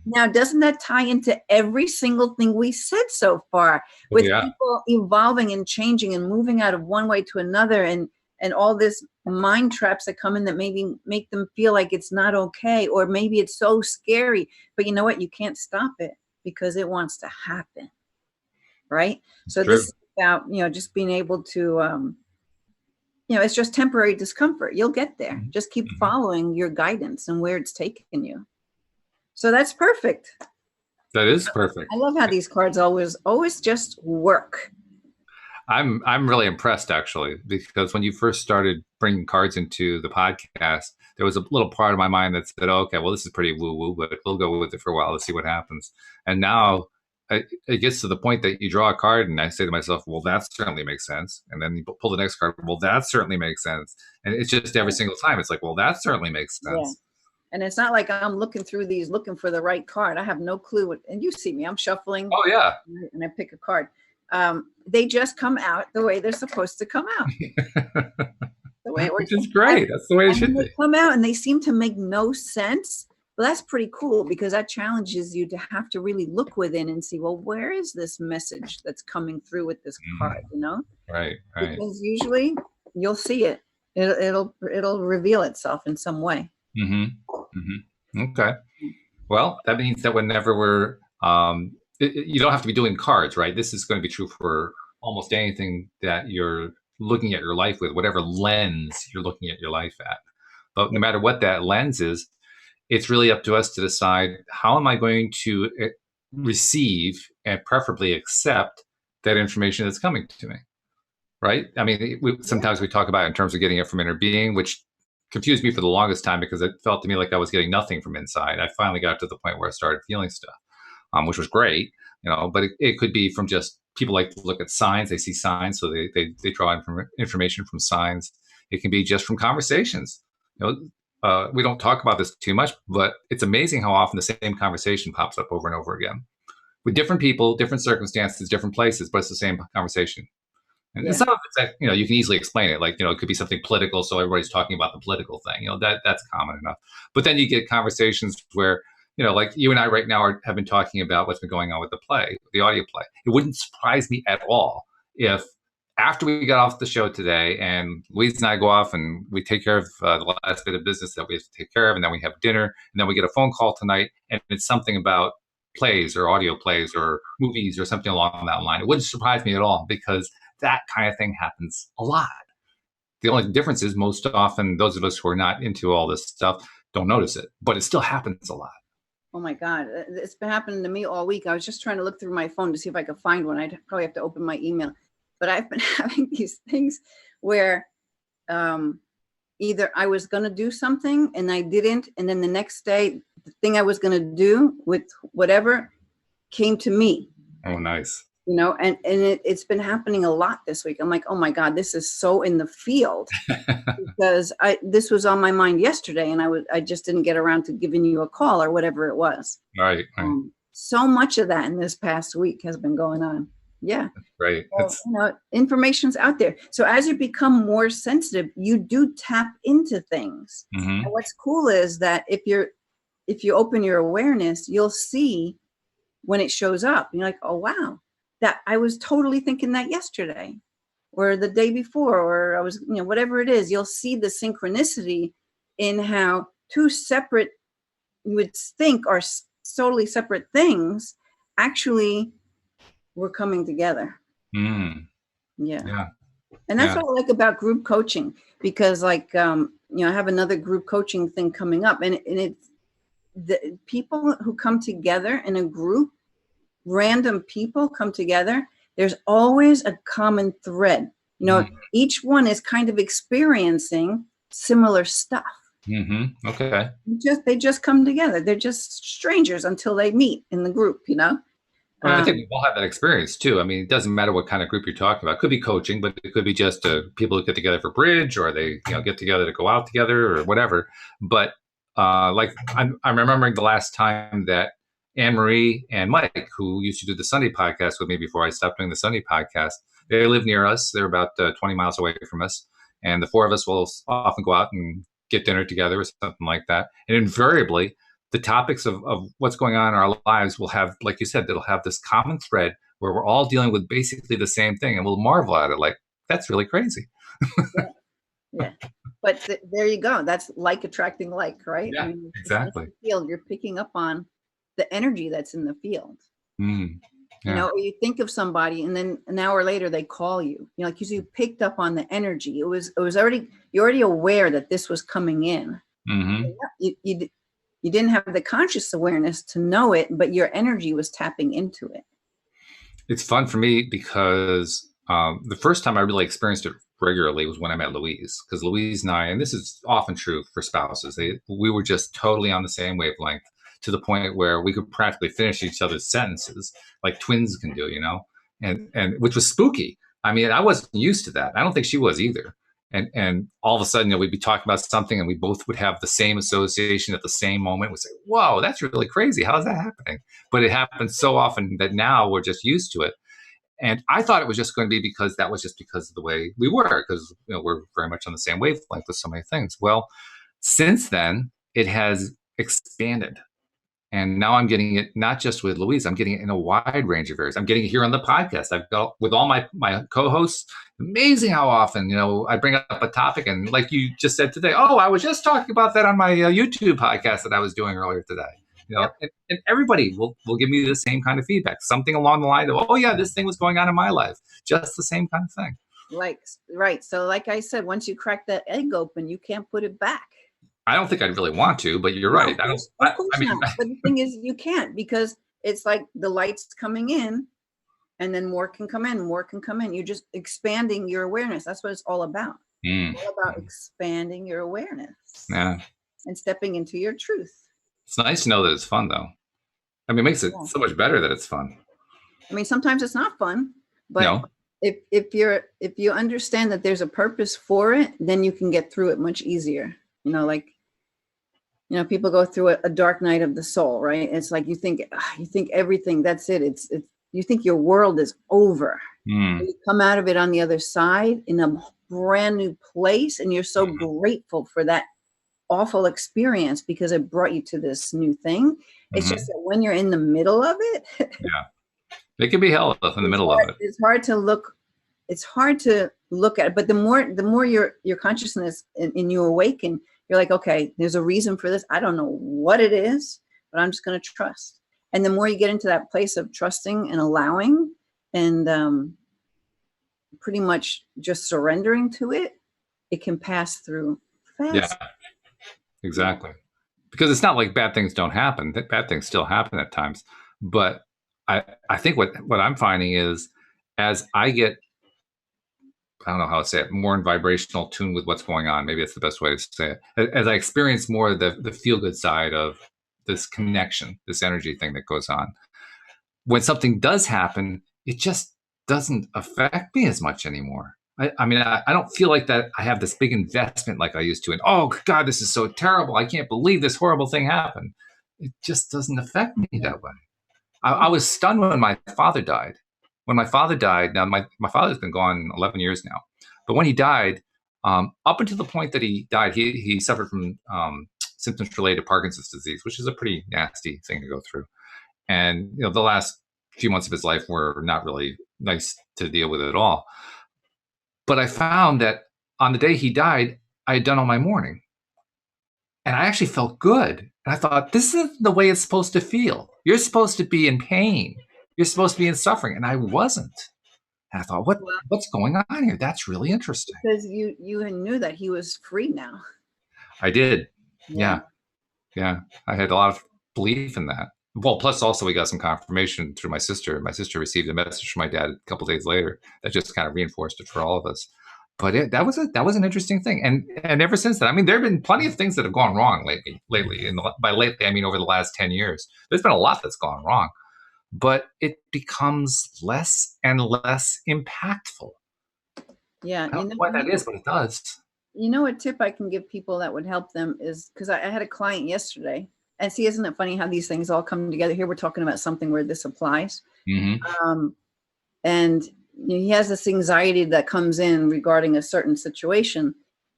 Now, doesn't that tie into every single thing we said so far with people evolving and changing and moving out of one way to another and and all this mind traps that come in that maybe make them feel like it's not okay, or maybe it's so scary. But you know what? You can't stop it because it wants to happen, right? So this True. is about, just being able to, it's just temporary discomfort. You'll get there. Just keep Mm-hmm. following your guidance and where it's taking you. So that's perfect. That is perfect. I love how these cards always just work. I'm really impressed, actually, because when you first started bringing cards into the podcast, there was a little part of my mind that said, oh, okay, well, this is pretty woo-woo, but we'll go with it for a while to see what happens. And now it gets to the point that you draw a card and I say to myself, well, that certainly makes sense. And then you pull the next card, well, that certainly makes sense. And it's just every single time. It's like, well, that certainly makes sense. Yeah. And it's not like I'm looking through these, looking for the right card. I have no clue what, and you see me, I'm shuffling. Oh, yeah. And I pick a card. They just come out the way they're supposed to come out. The way it works. Which is great. That's the way it should be. They come out and they seem to make no sense. Well, that's pretty cool because that challenges you to have to really look within and see, well, where is this message that's coming through with this card, Right. Because usually you'll see it. It'll reveal itself in some way. Okay. Well, that means that whenever we're, you don't have to be doing cards, right? This is going to be true for almost anything that you're looking at your life with, whatever lens you're looking at your life at. But no matter what that lens is, it's really up to us to decide, how am I going to receive and preferably accept that information that's coming to me, right? I mean, sometimes we talk about it in terms of getting it from inner being, which confused me for the longest time because it felt to me like I was getting nothing from inside. I finally got to the point where I started feeling stuff, which was great, but it could be from just people like to look at signs. They see signs, so they draw information from signs. It can be just from conversations. We don't talk about this too much, but it's amazing how often the same conversation pops up over and over again with different people, different circumstances, different places, but it's the same conversation. And some of it's, you can easily explain it. Like, it could be something political. So everybody's talking about the political thing, that's common enough. But then you get conversations where, like you and I right now have been talking about what's been going on with the play, the audio play. It wouldn't surprise me at all if after we got off the show today and Louise and I go off and we take care of the last bit of business that we have to take care of, and then we have dinner, and then we get a phone call tonight, and it's something about plays or audio plays or movies or something along that line. It wouldn't surprise me at all because that kind of thing happens a lot. The only difference is most often those of us who are not into all this stuff don't notice it, but it still happens a lot. Oh my God, it's been happening to me all week. I was just trying to look through my phone to see if I could find one. I'd probably have to open my email. But I've been having these things where either I was going to do something and I didn't, and then the next day, the thing I was going to do with whatever came to me. Oh, nice. And it's been happening a lot this week. I'm like, oh my God, this is so in the field because this was on my mind yesterday, and I just didn't get around to giving you a call or whatever it was. Right. So much of that in this past week has been going on. Yeah. Right. So, information's out there. So as you become more sensitive, you do tap into things. And what's cool is that if you open your awareness, you'll see when it shows up. You're like, oh wow, that I was totally thinking that yesterday or the day before, or I was, whatever it is, you'll see the synchronicity in how two separate, you would think are totally separate things actually were coming together. Yeah. And that's what I like about group coaching, because I have another group coaching thing coming up, and it's the people who come together in a group, random people come together. There's always a common thread. Each one is kind of experiencing similar stuff. Okay. They just come together. They're just strangers until they meet in the group, Well, I think we all have that experience too. I mean, it doesn't matter what kind of group you're talking about. It could be coaching, but it could be just people who get together for bridge, or they get together to go out together or whatever. But I'm remembering the last time that Anne Marie and Mike, who used to do the Sunday podcast with me before I stopped doing the Sunday podcast, they live near us. They're about 20 miles away from us. And the four of us will often go out and get dinner together or something like that. And invariably, the topics of what's going on in our lives will have, like you said, it'll have this common thread where we're all dealing with basically the same thing, and we'll marvel at it like, that's really crazy. Yeah. But there you go. That's like attracting like, right? I Yeah, mean, it's in exactly. the field. You're picking up on the energy that's in the field. Mm, You yeah. know, or you think of somebody and then an hour later they call you. You know, like you picked up on the energy. It was already, you're already aware that this was coming in. Hmm. You didn't have the conscious awareness to know it, but your energy was tapping into it. It's fun for me because the first time I really experienced it regularly was when I met Louise. Because Louise and I, and this is often true for spouses, we were just totally on the same wavelength to the point where we could practically finish each other's sentences like twins can do, and which was spooky. I mean, I wasn't used to that. I don't think she was either. And all of a sudden, we'd be talking about something, and we both would have the same association at the same moment. We'd say, "Whoa, that's really crazy! How's that happening?" But it happens so often that now we're just used to it. And I thought it was just going to be because that was just because of the way we were, because we're very much on the same wavelength with so many things. Well, since then, it has expanded. And now I'm getting it not just with Louise, I'm getting it in a wide range of areas. I'm getting it here on the podcast. I've got with all my co-hosts. Amazing how often, I bring up a topic, and like you just said today, oh, I was just talking about that on my YouTube podcast that I was doing earlier today. Yep. And everybody will give me the same kind of feedback, something along the line of, oh yeah, this thing was going on in my life, just the same kind of thing. Like, right. So like I said, once you crack that egg open, you can't put it back. I don't think I'd really want to, but you're No, right. of course not. But the thing is, you can't, because it's like the light's coming in, and then more can come in, more can come in. You're just expanding your awareness. That's what it's all about. It's all about expanding your awareness. Yeah. And stepping into your truth. It's nice to know that it's fun, though. I mean, it makes it so much better that it's fun. I mean, sometimes it's not fun, but No. if you understand that there's a purpose for it, then you can get through it much easier. Like, people go through a dark night of the soul, right? It's like you think everything, that's it. It's you think your world is over. You come out of it on the other side in a brand new place, and you're so grateful for that awful experience because it brought you to this new thing. It's just that when you're in the middle of it, yeah, it can be hell in the middle of it. It's hard to look. It's hard to look at it, but the more your consciousness and you awaken, you're like, okay, there's a reason for this. I don't know what it is, but I'm just going to trust. And the more you get into that place of trusting and allowing, and pretty much just surrendering to it, it can pass through fast. Yeah, exactly. Because it's not like bad things don't happen. Bad things still happen at times. But I think what I'm finding is, as I get, I don't know how to say it, more in vibrational tune with what's going on. Maybe that's the best way to say it. As I experience more of the feel good side of this connection, this energy thing that goes on, when something does happen, it just doesn't affect me as much anymore. I mean, I don't feel like that I have this big investment like I used to. And, oh, God, this is so terrible. I can't believe this horrible thing happened. It just doesn't affect me that way. I was stunned when my father died. When my father died, now my father's been gone 11 years now. But when he died, up until the point that he died, he suffered from symptoms related to Parkinson's disease, which is a pretty nasty thing to go through. And the last few months of his life were not really nice to deal with at all. But I found that on the day he died, I had done all my mourning. And I actually felt good. And I thought, this isn't the way it's supposed to feel. You're supposed to be in pain. You're supposed to be in suffering. And I wasn't. And I thought, what's going on here? That's really interesting. Because you knew that he was free now. I did. Yeah. I had a lot of belief in that. Well, plus also we got some confirmation through my sister. My sister received a message from my dad a couple of days later that just kind of reinforced it for all of us. But that was an interesting thing, and ever since then, I mean, there have been plenty of things that have gone wrong lately. And by lately, I mean over the last 10 years. There's been a lot that's gone wrong, but it becomes less and less impactful. Yeah, I don't know why that is, but it does. A tip I can give people that would help them is, because I had a client yesterday, and see, isn't it funny how these things all come together? Here we're talking about something where this applies. And he has this anxiety that comes in regarding a certain situation,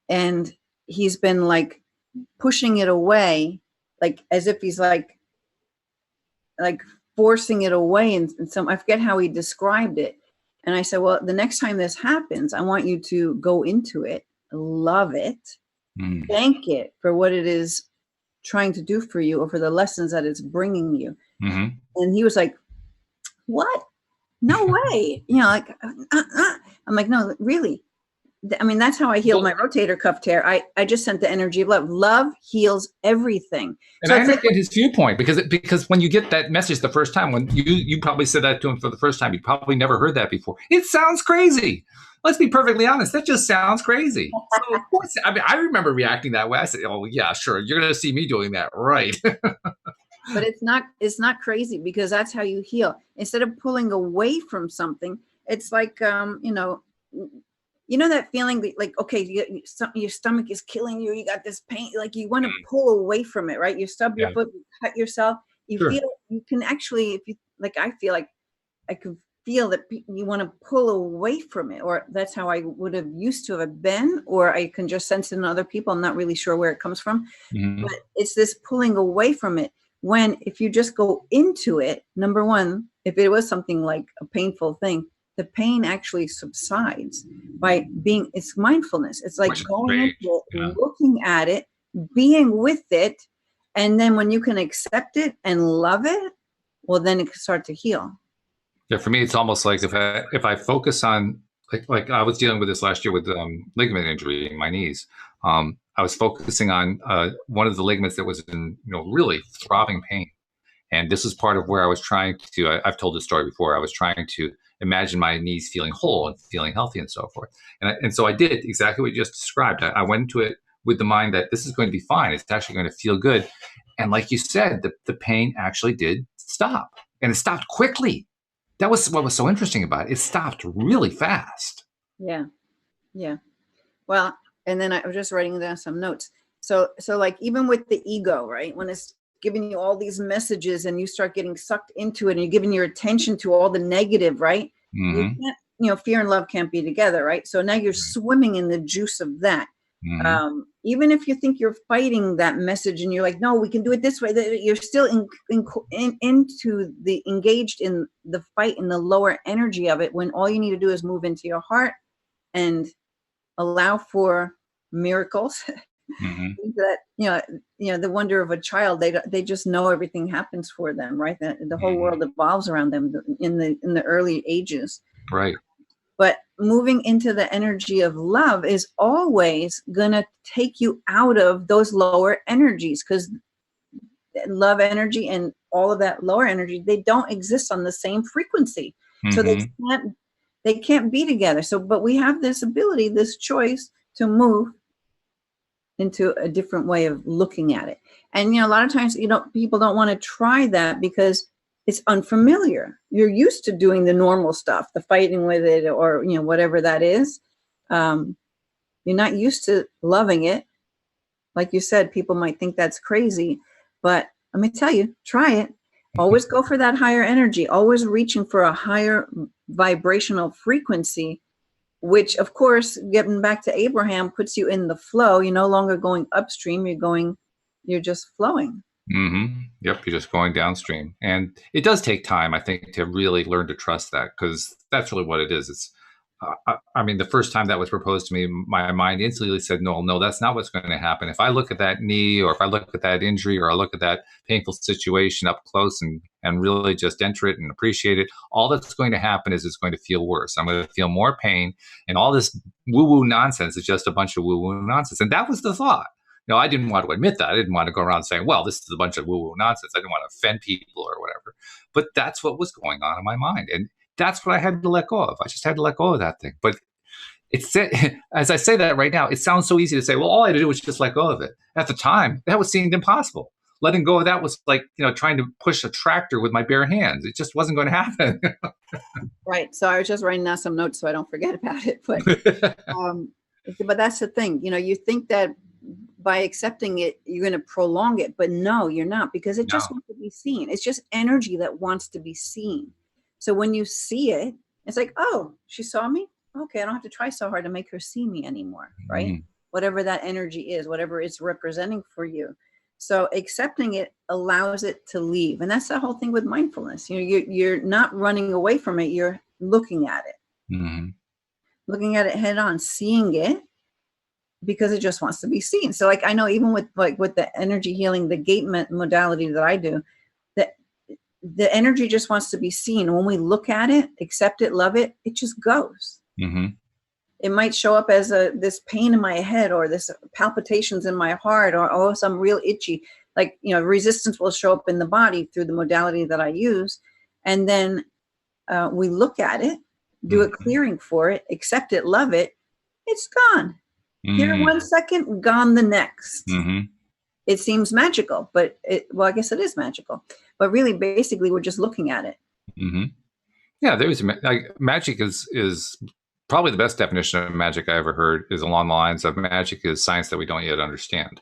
and he's been like pushing it away, like as if he's like forcing it away. And some, I forget how he described it. And I said, well, the next time this happens, I want you to go into it, love it, Mm. thank it for what it is trying to do for you or for the lessons that it's bringing you. Mm-hmm. And he was like, what? No way. You know, like, I'm like, no, really. I mean, that's how I healed my rotator cuff tear. I just sent the energy of love. Love heals everything. And So I it's like, understand his viewpoint because when you get that message the first time, when you probably said that to him for the first time, you probably never heard that before. It sounds crazy. Let's be perfectly honest. That just sounds crazy. So of course, I mean, I remember reacting that way. I said, "Oh yeah, sure. You're going to see me doing that, right?" but it's not crazy, because that's how you heal. Instead of pulling away from something, it's like, you know that feeling like, okay, your stomach is killing you. You got this pain, like you want to pull away from it, right? You stub your foot, you cut yourself. You Sure. feel, you can actually, if you like, I feel like I could feel that you want to pull away from it, or that's how I would have used to have been, or I can just sense it in other people. I'm not really sure where it comes from, Mm-hmm. but it's this pulling away from it. When if you just go into it, number one, if it was something like a painful thing, the pain actually subsides by being, it's mindfulness. It's like Which is going great. into it, Yeah. looking at it, being with it. And then when you can accept it and love it, well, then it can start to heal. Yeah, for me, it's almost like if I focus on like I was dealing with this last year with ligament injury in my knees. I was focusing on one of the ligaments that was in really throbbing pain, and this is part of where I was trying to. I've told this story before. I was trying to imagine my knees feeling whole and feeling healthy and so forth, and so I did exactly what you just described. I went into it with the mind that this is going to be fine. It's actually going to feel good, and like you said, the pain actually did stop, and it stopped quickly. That was what was so interesting about it. It stopped really fast. Yeah. Yeah. Well, and then I was just writing down some notes. So like even with the ego, right? When it's giving you all these messages and you start getting sucked into it and you're giving your attention to all the negative, right? You Mm-hmm. can't, fear and love can't be together, right? So now you're swimming in the juice of that. Mm-hmm. Even if you think you're fighting that message and you're like, no, we can do it this way, you're still into the engaged in the fight in the lower energy of it, when all you need to do is move into your heart and allow for miracles. Mm-hmm. That the wonder of a child, they just know everything happens for them, right? The whole world evolves around them in the early ages. Right. But moving into the energy of love is always gonna take you out of those lower energies, because love energy and all of that lower energy, they don't exist on the same frequency. So Mm-hmm. they can't be together. So, but we have this ability, this choice to move into a different way of looking at it. And a lot of times, people don't want to try that because it's unfamiliar. You're used to doing the normal stuff, the fighting with it, or whatever that is. You're not used to loving it. Like you said, people might think that's crazy, but let me tell you, try it. Always go for that higher energy, always reaching for a higher vibrational frequency, which of course, getting back to Abraham, puts you in the flow. You're no longer going upstream, you're just flowing. Mm-hmm. Yep, you're just going downstream. And it does take time, I think, to really learn to trust that, because that's really what it is. It's, I mean, the first time that was proposed to me, my mind instantly said, no, that's not what's going to happen. If I look at that knee, or if I look at that injury, or I look at that painful situation up close and really just enter it and appreciate it, all that's going to happen is it's going to feel worse. I'm going to feel more pain, and all this woo-woo nonsense is just a bunch of woo-woo nonsense. And that was the thought. I didn't want to admit that. I didn't want to go around saying, well, this is a bunch of woo-woo nonsense. I didn't want to offend people or whatever. But that's what was going on in my mind. And that's what I had to let go of. I just had to let go of that thing. But it's, as I say that right now, it sounds so easy to say, well, all I had to do was just let go of it. At the time, that was seemed impossible. Letting go of that was like, trying to push a tractor with my bare hands. It just wasn't going to happen. Right. So I was just writing down some notes so I don't forget about it. But that's the thing. You think that by accepting it, you're going to prolong it, but no, you're not, because it just No. wants to be seen. It's just energy that wants to be seen. So when you see it, it's like, oh, she saw me. Okay, I don't have to try so hard to make her see me anymore, right? Mm. Whatever that energy is, whatever it's representing for you. So accepting it allows it to leave, and that's the whole thing with mindfulness. You're not running away from it. You're looking at it, Mm-hmm. looking at it head on, seeing it, because it just wants to be seen. So like I know even with the energy healing, the gate modality that I do, that the energy just wants to be seen. When we look at it, accept it, love it, it just goes. Mm-hmm. It might show up as this pain in my head, or this palpitations in my heart, or oh, some real itchy, like, resistance will show up in the body through the modality that I use. And then we look at it, do a clearing for it, accept it, love it, it's gone. Here 1 second, gone the next. Mm-hmm. It seems magical, but I guess it is magical. But really, basically, we're just looking at it. Mm-hmm. Yeah, there's magic is probably the best definition of magic I ever heard is along the lines of magic is science that we don't yet understand.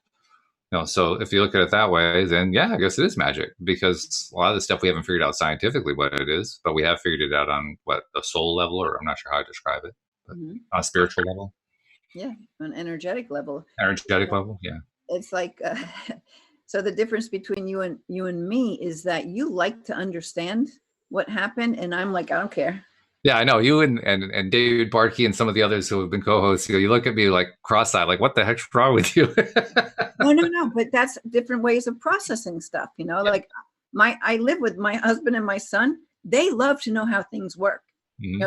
So if you look at it that way, then yeah, I guess it is magic, because a lot of the stuff we haven't figured out scientifically what it is, but we have figured it out on a soul level, or I'm not sure how to describe it, but on a spiritual level. Yeah, an energetic level. Energetic level, yeah. It's like so the difference between you and me is that you like to understand what happened, and I'm like, I don't care. Yeah, I know. You and David Barkey and some of the others who have been co-hosts, you look at me like cross-eyed, like, what the heck's wrong with you? No, but that's different ways of processing stuff, Yeah. Like I live with my husband and my son. They love to know how things work. Mm-hmm.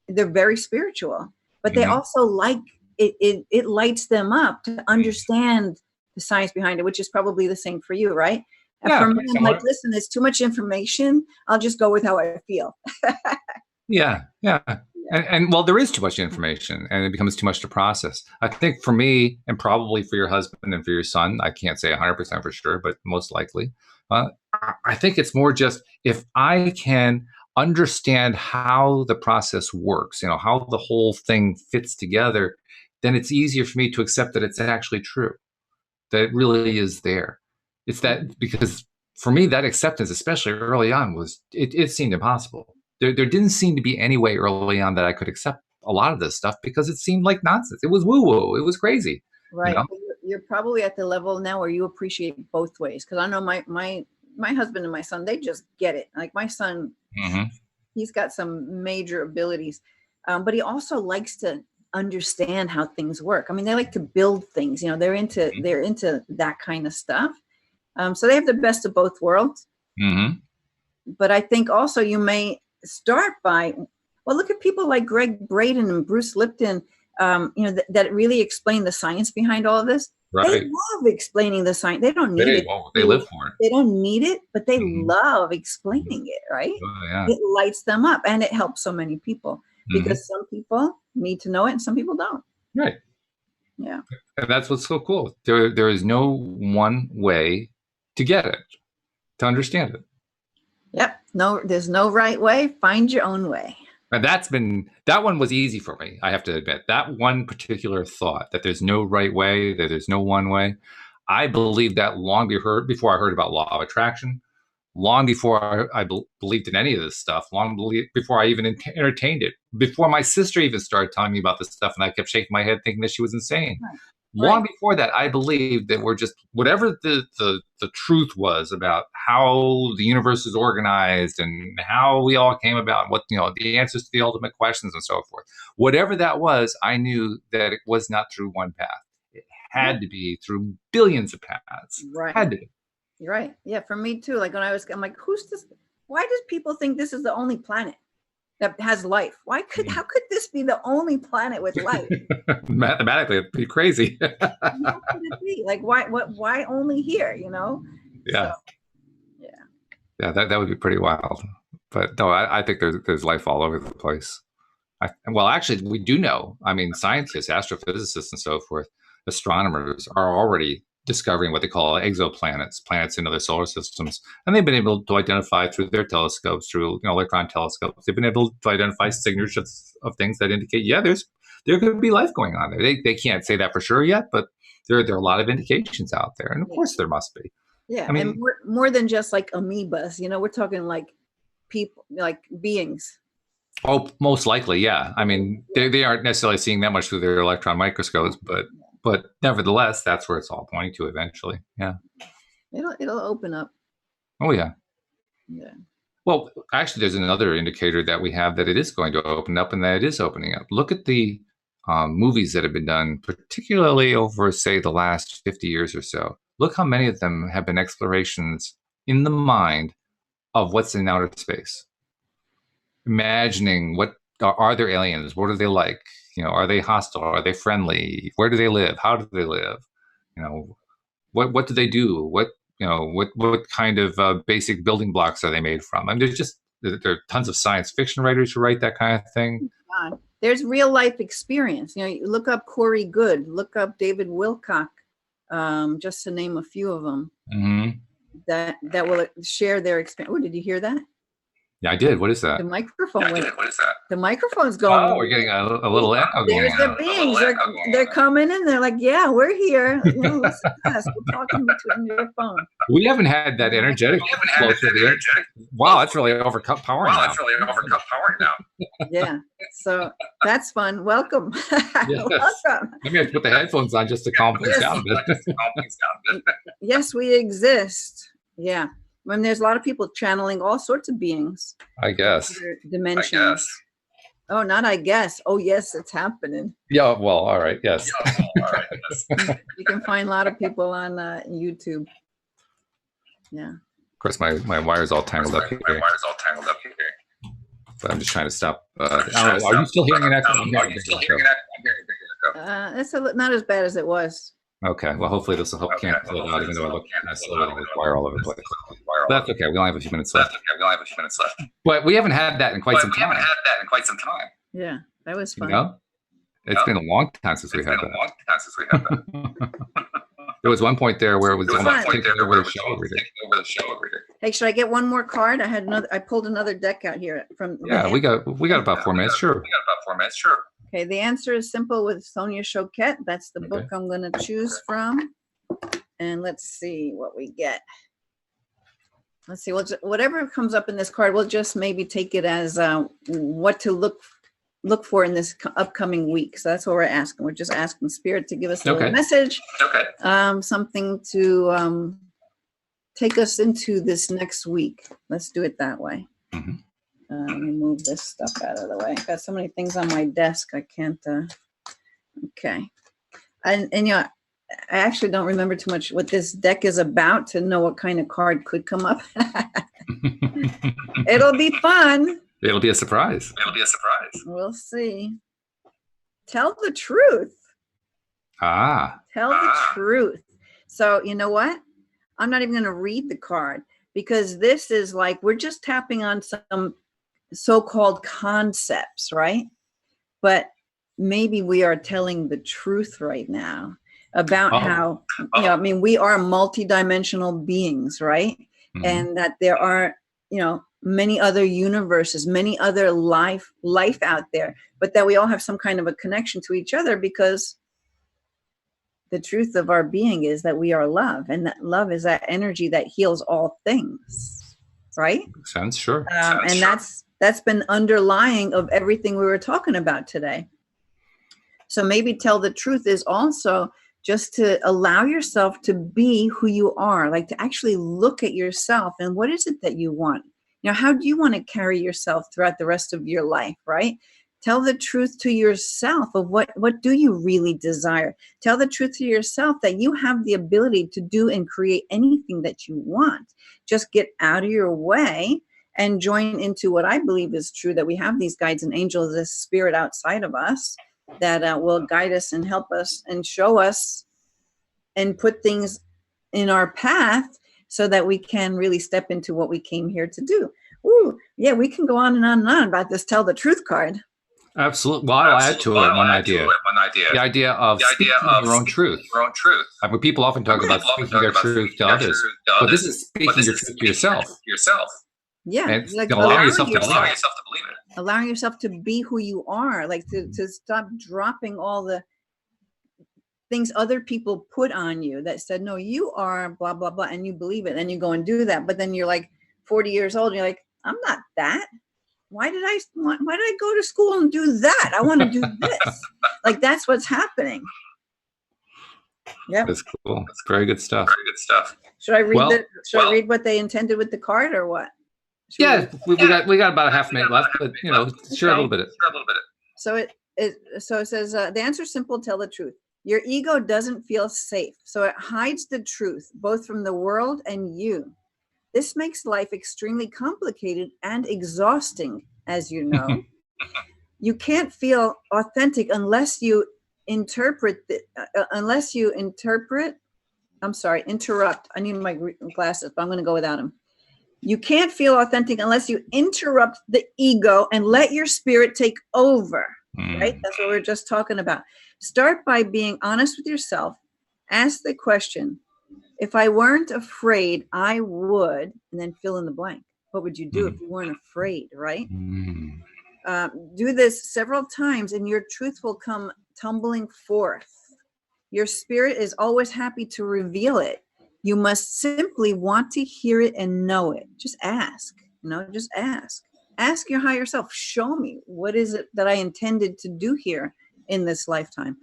They're very spiritual, but they also like it lights them up to understand the science behind it, which is probably the same for you, right? And Yeah, for me, I'm like, listen, there's too much information. I'll just go with how I feel. Yeah. And well, there is too much information, and it becomes too much to process. I think for me, and probably for your husband and for your son, I can't say 100% for sure, but most likely, I think it's more just if I can understand how the process works, how the whole thing fits together, then it's easier for me to accept that it's actually true, that it really is there. It's that, because for me, that acceptance, especially early on, it seemed impossible. There didn't seem to be any way early on that I could accept a lot of this stuff, because it seemed like nonsense. It was woo-woo. It was crazy. Right. You're probably at the level now where you appreciate both ways. Because I know my husband and my son, they just get it. Like my son, he's got some major abilities, but he also likes to understand how things work. I mean, they like to build things. They're into that kind of stuff. So they have the best of both worlds. But I think also you may start by, well, look at people like Greg Braden and Bruce Lipton, that really explain the science behind all of this. Right. They love explaining the science. They don't need it. They live for it. They don't need it, but they love explaining it, right? Oh, yeah. It lights them up, and it helps so many people, because some people need to know it and some people don't. Right. Yeah. And that's what's so cool. There is no one way to get it, to understand it. Yep. No, there's no right way. Find your own way. And that one was easy for me, I have to admit. That one particular thought, that there's no right way, that there's no one way, I believed that long before I heard about law of attraction, long before I believed in any of this stuff, before I even entertained it, before my sister even started telling me about this stuff, and I kept shaking my head thinking that she was insane. Right. Long before that, I believed that we're just, whatever the truth was about how the universe is organized and how we all came about, what, the answers to the ultimate questions and so forth. Whatever that was, I knew that it was not through one path. It had to be through billions of paths. Right. Had to be. You're right. Yeah, for me too. Like I'm like, who's this? Why does people think this is the only planet that has life? How could this be the only planet with life? Mathematically, it'd be crazy. How could it be? Like, why only here, Yeah. So, yeah. Yeah, that would be pretty wild. But no, I think there's life all over the place. Well, actually, we do know. I mean, scientists, astrophysicists, and so forth, astronomers are already discovering what they call exoplanets, planets in other solar systems. And they've been able to identify through their telescopes, through electron telescopes, they've been able to identify signatures of things that indicate, yeah, there could be life going on there. They can't say that for sure yet, but there are a lot of indications out there. And of course there must be. Yeah, I mean, and more than just like amoebas, we're talking like people, like beings. Oh, most likely, yeah. I mean, they aren't necessarily seeing that much through their electron microscopes, but nevertheless, that's where it's all pointing to eventually. Yeah. It'll open up. Oh, yeah. Yeah. Well, actually, there's another indicator that we have that it is going to open up, and that it is opening up. Look at the movies that have been done, particularly over, say, the last 50 years or so. Look how many of them have been explorations in the mind of what's in outer space. Imagining what are there aliens? What are they like? Are they hostile? Are they friendly? Where do they live? How do they live? What do they do? What kind of basic building blocks are they made from? I mean, there are tons of science fiction writers who write that kind of thing. There's real life experience. You look up Corey Goode, look up David Wilcock, just to name a few of them that will share their experience. Oh, did you hear that? Yeah, I did. What is that? The microphone. What is that? The microphone's going. Oh, we're getting a little echo going on. There's the beings. They're coming in. They're like, yeah, we're here. Listen to us. We're talking between your phone. We haven't had that energetic flow through the. Wow, that's really overpowering now. Yeah, so that's fun. Welcome. Yes. Welcome. Maybe I have to put the headphones on just to calm things down a bit. Yes, we exist. Yeah. When there's a lot of people channeling all sorts of beings. I guess. Dimensions. Oh, not I guess. Oh, yes, it's happening. Yeah, well, all right. Yes. You can find a lot of people on YouTube. Yeah. Of course, my wire's all tangled up here. But I'm just trying to stop. Are you still hearing an echo? It's not as bad as it was. Okay. Well, hopefully this will help cancel it out, even though I look kind of slow with wire all over the place. That's okay. We only have a few minutes left. But we haven't had that in quite some time. Yeah, that was fun. It's been a long time since we had that. There was one point there where it was almost taking over the show every day. Hey, should I get one more card? I pulled another deck out here from. Yeah, we got about 4 minutes. Sure. Okay, the answer is simple with Sonia Choquette. That's the book I'm going to choose from. And let's see what we get. Let's see, whatever comes up in this card, we'll just maybe take it as what to look for in this upcoming week. So that's what we're asking. We're just asking Spirit to give us a little message. Something to take us into this next week. Let's do it that way. Let me move this stuff out of the way. I've got so many things on my desk. I can't. Okay. And I actually don't remember too much what this deck is about to know what kind of card could come up. It'll be fun. It'll be a surprise. We'll see. Tell the truth. Tell the truth. So you know what? I'm not even going to read the card because this is like we're just tapping on some so-called concepts, right? But maybe we are telling the truth right now about how, we are multidimensional beings, right? And that there are, many other universes, many other life out there, but that we all have some kind of a connection to each other because the truth of our being is that we are love, and that love is that energy that heals all things, right? Makes sense, sure. And that's been underlying of everything we were talking about today. So maybe tell the truth is also just to allow yourself to be who you are, like to actually look at yourself and what is it that you want? How do you want to carry yourself throughout the rest of your life, right? Tell the truth to yourself of what do you really desire? Tell the truth to yourself that you have the ability to do and create anything that you want. Just get out of your way and join into what I believe is true, that we have these guides and angels, this spirit outside of us that will guide us and help us and show us and put things in our path so that we can really step into what we came here to do. Ooh, yeah, we can go on and on and on about this tell the truth card. Absolutely. Well, I'll add to it one idea. The idea of speaking your own truth. I mean, people often talk about speaking their truth to others, but this is speaking your truth to yourself. Yeah, and like allowing yourself to believe it. Allowing yourself to be who you are, like to stop dropping all the things other people put on you that said, no, you are blah, blah, blah, and you believe it, and you go and do that. But then you're like 40 years old, and you're like, I'm not that. Why did I go to school and do that? I want to do this. Like, that's what's happening. Yeah, that's cool. That's very good stuff. Should I read I read what they intended with the card or what? We got about a half minute left, but share a little bit. So So it says, the answer is simple, tell the truth. Your ego doesn't feel safe, so it hides the truth, both from the world and you. This makes life extremely complicated and exhausting, as you know. You can't feel authentic unless you interrupt. I need my glasses, but I'm going to go without them. You can't feel authentic unless you interrupt the ego and let your spirit take over, right? That's what we were just talking about. Start by being honest with yourself. Ask the question, if I weren't afraid, I would, and then fill in the blank. What would you do if you weren't afraid, right? Do this several times and your truth will come tumbling forth. Your spirit is always happy to reveal it. You must simply want to hear it and know it. Just ask, just ask. Ask your higher self, show me, what is it that I intended to do here in this lifetime?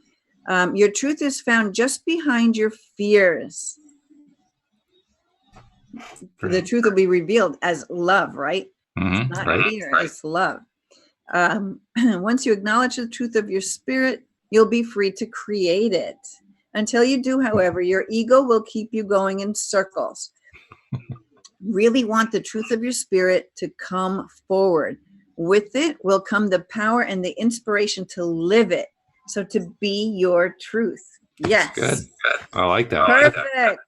Your truth is found just behind your fears. The truth will be revealed as love, right? It's not fear, it's love. Once you acknowledge the truth of your spirit, you'll be free to create it. Until you do, however, your ego will keep you going in circles. Really want the truth of your spirit to come forward. With it will come the power and the inspiration to live it. So to be your truth. Yes. Good. I like that. Perfect.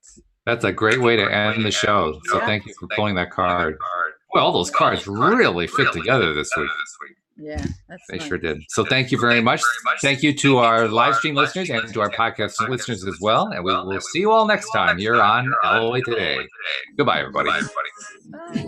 That's a great way to end the show. So thank you for pulling that card. Well, all those cards really fit together this week. Yeah, they sure did. So thank you very much. Thank you to our live stream listeners and to our podcast listeners as well. And we will see you all next time here on LOA Today. Goodbye, everybody. Bye.